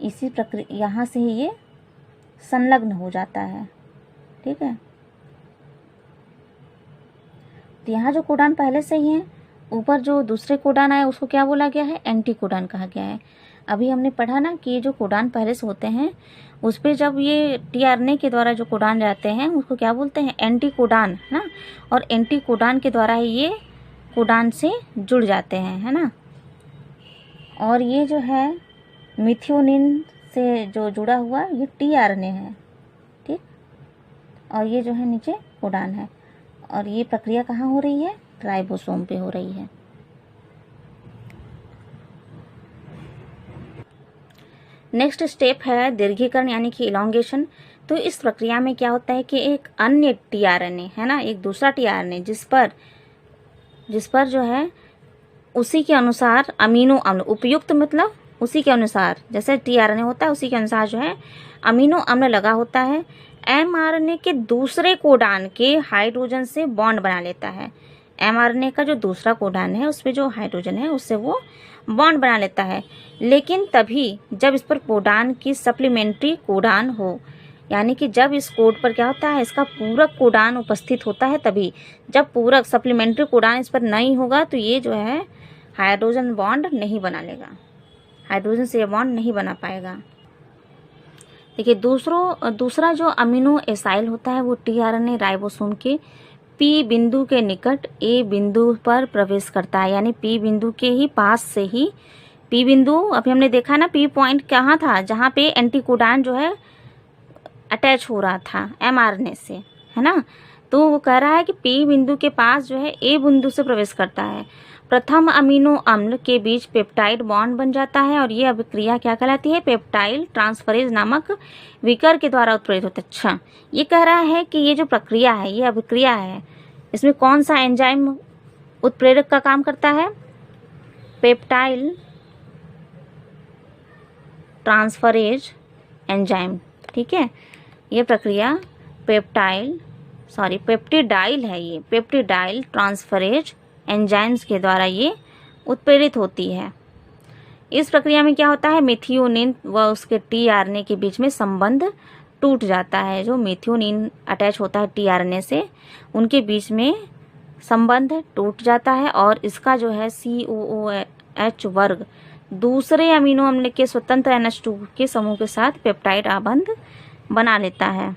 इसी प्रक्रिया, यहाँ से ही ये संलग्न हो जाता है। ठीक है, तो यहाँ जो कोडान पहले से ही है, ऊपर जो दूसरे कोडान आए उसको क्या बोला गया है, एंटी कोडान कहा गया है। अभी हमने पढ़ा ना कि ये जो कोडान पहले से होते हैं उस पर जब ये टीआरएनए के द्वारा जो कोडान जाते हैं उसको क्या बोलते हैं, एंटी कोडान, है ना। और एंटी कोडान के द्वारा ही ये कोडान से जुड़ जाते हैं, है ना। और ये जो है मिथियोनिन से जो जुड़ा हुआ ये टीआरएनए है। ठीक, और ये जो है नीचे कोडान है। और ये प्रक्रिया कहाँ हो रही है, राइबोसोम पे हो रही है। नेक्स्ट स्टेप है दीर्घीकरण यानी कि इलॉन्गेशन। तो इस प्रक्रिया में क्या होता है कि एक अन्य टीआरएनए, है ना, एक दूसरा टीआरएनए जिस पर जो है उसी के अनुसार अमीनो अम्ल उपयुक्त, मतलब उसी के अनुसार जैसे टीआरएनए होता है उसी के अनुसार जो है अमीनो अम्ल लगा होता है, एमआरएनए के दूसरे कोडान के हाइड्रोजन से बॉन्ड बना लेता है। एमआरएनए का जो दूसरा कोडान है उसमें जो हाइड्रोजन है उससे वो बॉन्ड बना लेता है, लेकिन तभी जब इस पर कोडान की सप्लीमेंट्री कोडान हो, यानी कि जब इस कोड पर क्या होता है, इसका पूरक कोडान उपस्थित होता है। तभी जब पूरक सप्लीमेंट्री कोडान इस पर नहीं होगा तो ये जो है हाइड्रोजन बॉन्ड नहीं बना लेगा, हाइड्रोजन से ये बॉन्ड नहीं बना पाएगा। देखिए दूसरा जो अमीनो एसाइल होता है वो टीआरएनए राइबोसोम के पी बिंदु के निकट ए बिंदु पर प्रवेश करता है, यानी पी बिंदु के ही पास से ही पी बिंदु, अभी हमने देखा ना पी पॉइंट कहाँ था, जहाँ पे एंटीकोडान जो है अटैच हो रहा था एमआरएनए से, है ना। तो वो कह रहा है कि पी बिंदु के पास जो है ए बिंदु से प्रवेश करता है, प्रथम अमीनो अम्ल के बीच पेप्टाइड बॉन्ड बन जाता है और ये अभिक्रिया क्या कहलाती है, पेप्टाइल ट्रांसफरेज नामक विकर के द्वारा उत्प्रेरित होता है। अच्छा, ये कह रहा है कि ये जो प्रक्रिया है, ये अभिक्रिया है, इसमें कौन सा एंजाइम उत्प्रेरक का काम करता है, पेप्टाइल ट्रांसफरेज एंजाइम। ठीक है, ये प्रक्रिया पेप्टिडाइल है, ये पेप्टिडाइल ट्रांसफरेज एंजाइम्स के द्वारा ये उत्प्रेरित होती है। इस प्रक्रिया में क्या होता है, मिथियोनिन व उसके टीआरएनए के बीच में संबंध टूट जाता है। जो मिथियोनिन अटैच होता है टीआरएनए से, उनके बीच में संबंध टूट जाता है और इसका जो है COOH वर्ग दूसरे अमीनो अम्ल के स्वतंत्र NH2 के समूह के साथ पेप्टाइड आबंध बना लेता है।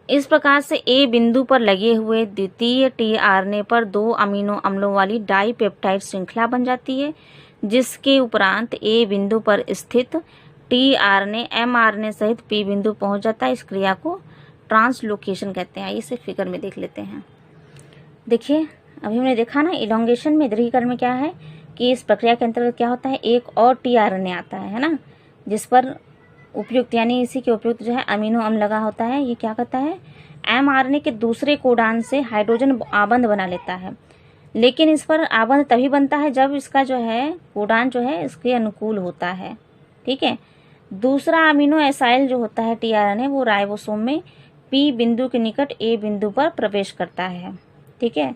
इस प्रकार से ए बिंदु पर लगे हुए द्वितीय टीआरएनए पर दो अमीनो अम्लों वाली डाइपेप्टाइड श्रृंखला बन जाती है, जिसके उपरांत ए बिंदु पर स्थित टीआरएनए एमआरएनए सहित पी बिंदु पहुंच जाता है। इस क्रिया को ट्रांसलोकेशन कहते हैं। इसे फिगर में देख लेते हैं। देखिए, अभी हमने देखा ना इलॉन्गेशन में, दीर्घीकरण में क्या है कि इस प्रक्रिया के अंतर्गत क्या होता है, एक और टीआरएनए आता है ना, जिस पर उपयुक्त यानी इसी के उपयुक्त जो है अमीनो अम्ल लगा होता है। ये क्या करता है, एमआरएनए के दूसरे कोडान से हाइड्रोजन आबंध बना लेता है, लेकिन इस पर आबंध तभी बनता है जब इसका जो है कोडान जो है इसके अनुकूल होता है। ठीक है, दूसरा अमीनो एसाइल जो होता है टीआरएनए वो राइबोसोम में पी बिंदु के निकट ए बिंदु पर प्रवेश करता है। ठीक है,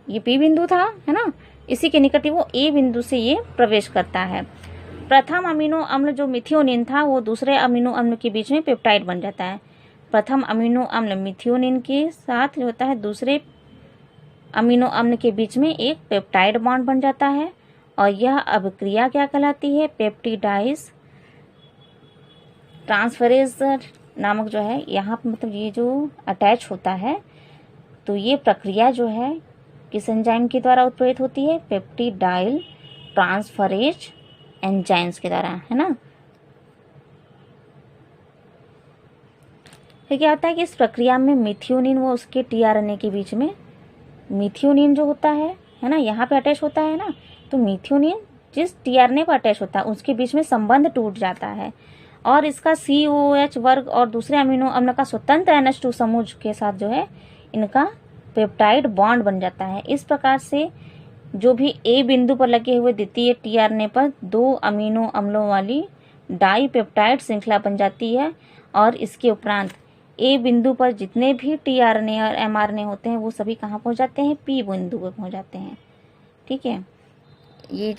ये पी बिंदु था, है ना, इसी के निकट ही वो ए बिंदु से ये प्रवेश करता है। प्रथम अमीनो अम्ल जो मिथियोनिन था वो दूसरे अमीनो अम्ल के बीच में पेप्टाइड बन जाता है। प्रथम अमीनो अम्ल मिथियोनिन के साथ जो होता है दूसरे अमीनो अम्ल के बीच में एक पेप्टाइड बॉन्ड बन जाता है और यह अभिक्रिया क्या कहलाती है, पेप्टिडाइज ट्रांसफरेज नामक जो है, यहाँ पर मतलब ये जो अटैच होता है, तो ये प्रक्रिया जो है किस एंजाइम के द्वारा उत्प्रेरित होती है, पेप्टिडाइल ट्रांसफरेज एंजाइम्स के द्वारा, है ना। फिर क्या होता है कि इस प्रक्रिया में मिथियोनिन व उसके टीआरएनए के बीच में मिथियोनिन जो होता है ना, यहाँ पे अटैच होता है ना, तो मिथियोनिन जिस टीआरएनए पर अटैच होता है उसके बीच में संबंध टूट जाता है और इसका COOH वर्ग और दूसरे अमीनो अम्ल का स्वतंत्र NH2 समूह के साथ जो है इनका पेप्टाइड बॉन्ड बन जाता है। इस प्रकार से जो भी ए बिंदु पर लगे हुए द्वितीय टीआरएनए पर दो अमीनो अम्लों वाली डाइपेप्टाइड श्रृंखला बन जाती है और इसके उपरांत ए बिंदु पर जितने भी टीआरएनए और एमआरएनए होते हैं वो सभी कहाँ पहुँच जाते हैं, पी बिंदु पर पहुँच जाते हैं। ठीक है, ये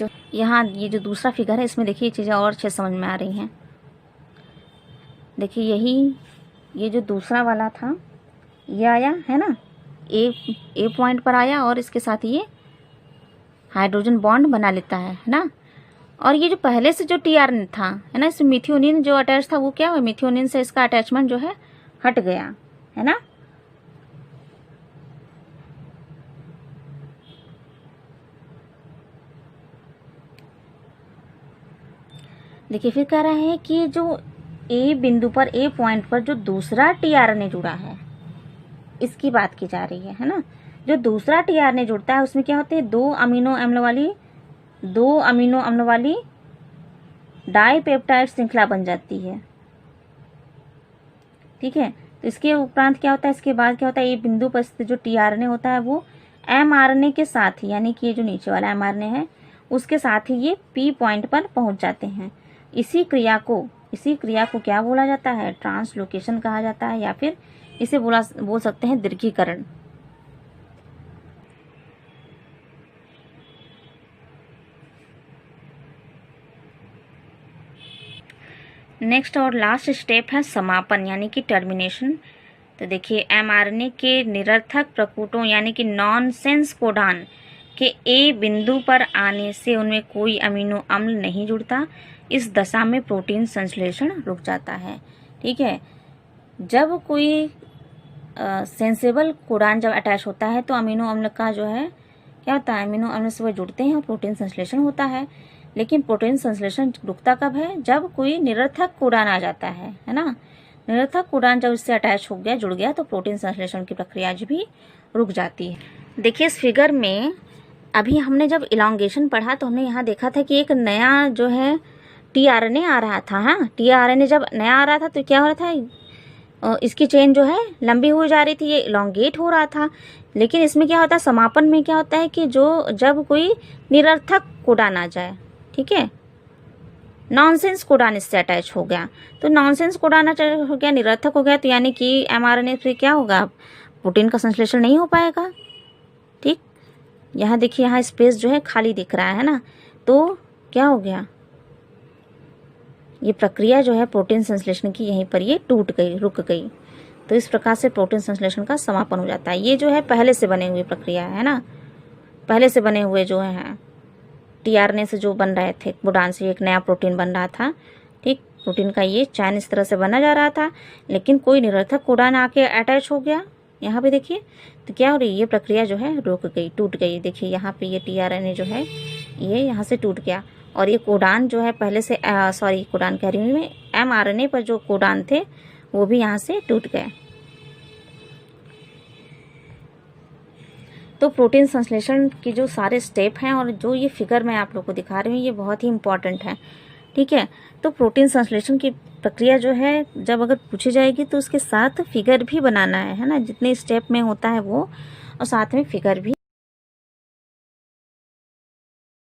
जो दूसरा फिगर है इसमें देखिए चीज़ें और अच्छे समझ में आ रही हैं। देखिए यही ये जो दूसरा वाला था ये आया है ना, ए पॉइंट पर आया और इसके साथ ये हाइड्रोजन बॉन्ड बना लेता है ना। और ये जो पहले से जो टीआरएन था है ना, इस मिथियोनिन जो अटैच था वो क्या हुआ, मिथियोनिन से इसका अटैचमेंट जो है हट गया है ना। देखिए फिर कह रहा है कि जो ए बिंदु पर, ए पॉइंट पर जो दूसरा टीआरएनए जुड़ा है इसकी बात की जा रही है ना। जो दूसरा टीआरएनए जुड़ता है उसमें क्या होते हैं, दो अमीनो अम्ल वाली डाइपेप्टाइड श्रृंखला बन जाती है। ठीक है, तो इसके उपरांत क्या होता है, इसके बाद क्या होता है, ये बिंदु पर स्थित जो टीआरएनए होता है वो एमआरएनए के साथ ही, यानी कि ये जो नीचे वाला एमआरएनए है उसके साथ ही ये पी पॉइंट पर पहुंच जाते हैं। इसी क्रिया को क्या बोला जाता है, ट्रांसलोकेशन कहा जाता है, या फिर इसे बोल सकते हैं दीर्घीकरण। नेक्स्ट और लास्ट स्टेप है समापन यानी कि टर्मिनेशन। तो देखिए एमआरएनए के निरर्थक प्रकूटों यानी कि नॉनसेंस कोडान के ए बिंदु पर आने से उनमें कोई अमीनो अम्ल नहीं जुड़ता। इस दशा में प्रोटीन संश्लेषण रुक जाता है। ठीक है, जब कोई सेंसेबल कोडान जब अटैच होता है तो अमीनो अम्ल का जो है क्या होता है, अमीनो अम्ल से वो जुड़ते हैं और प्रोटीन संश्लेषण होता है। लेकिन प्रोटीन संश्लेषण रुकता कब है, जब कोई निरर्थक कोडान आ जाता है ना। निरर्थक कोडान जब इससे अटैच हो गया, जुड़ गया, तो प्रोटीन संश्लेषण की प्रक्रिया भी रुक जाती है। देखिए इस फिगर में अभी हमने जब इलांगेशन पढ़ा तो हमने यहाँ देखा था कि एक नया जो है टीआरएनए आ रहा था। हाँ, टीआरएनए जब नया आ रहा था तो क्या हो रहा था, इसकी चेन जो है लंबी हो जा रही थी, ये इलांगेट हो रहा था। लेकिन इसमें क्या होता है, समापन में क्या होता है कि जब कोई निरर्थक कोडान आ जाए, ठीक है, नॉनसेंस कोडान इससे अटैच हो गया, तो नॉनसेंस कोडान अटैच हो गया, निरर्थक हो गया, तो यानी कि एमआरएनए से क्या होगा, प्रोटीन का संश्लेषण नहीं हो पाएगा। ठीक, यहाँ देखिए यहाँ स्पेस जो है खाली दिख रहा है ना, तो क्या हो गया, ये प्रक्रिया जो है प्रोटीन संश्लेषण की यहीं पर ये टूट गई, रुक गई। तो इस प्रकार से प्रोटीन संश्लेषण का समापन हो जाता है। ये जो है पहले से बने हुए प्रक्रिया है ना, पहले से बने हुए जो है टीआरएनए से जो बन रहे थे कोडान से एक नया प्रोटीन बन रहा था। ठीक, प्रोटीन का ये चैन इस तरह से बना जा रहा था, लेकिन कोई निरर्थक कोडान आके अटैच हो गया यहाँ पे देखिए, तो क्या हो रही है, ये प्रक्रिया जो है रुक गई, टूट गई। देखिए यहाँ पे ये टीआरएनए जो है ये यहाँ से टूट गया, और ये कोडान जो है पहले से कोडान कह रही हूँ मैं, एमआरएनए पर जो कोडान थे वो भी यहाँ से टूट गए। तो प्रोटीन संश्लेषण के जो सारे स्टेप हैं और जो ये फिगर मैं आप लोग को दिखा रही हूँ ये बहुत ही इम्पॉर्टेंट है। ठीक है, तो प्रोटीन संश्लेषण की प्रक्रिया जो है जब अगर पूछी जाएगी तो उसके साथ फिगर भी बनाना है ना, जितने स्टेप में होता है वो, और साथ में फिगर भी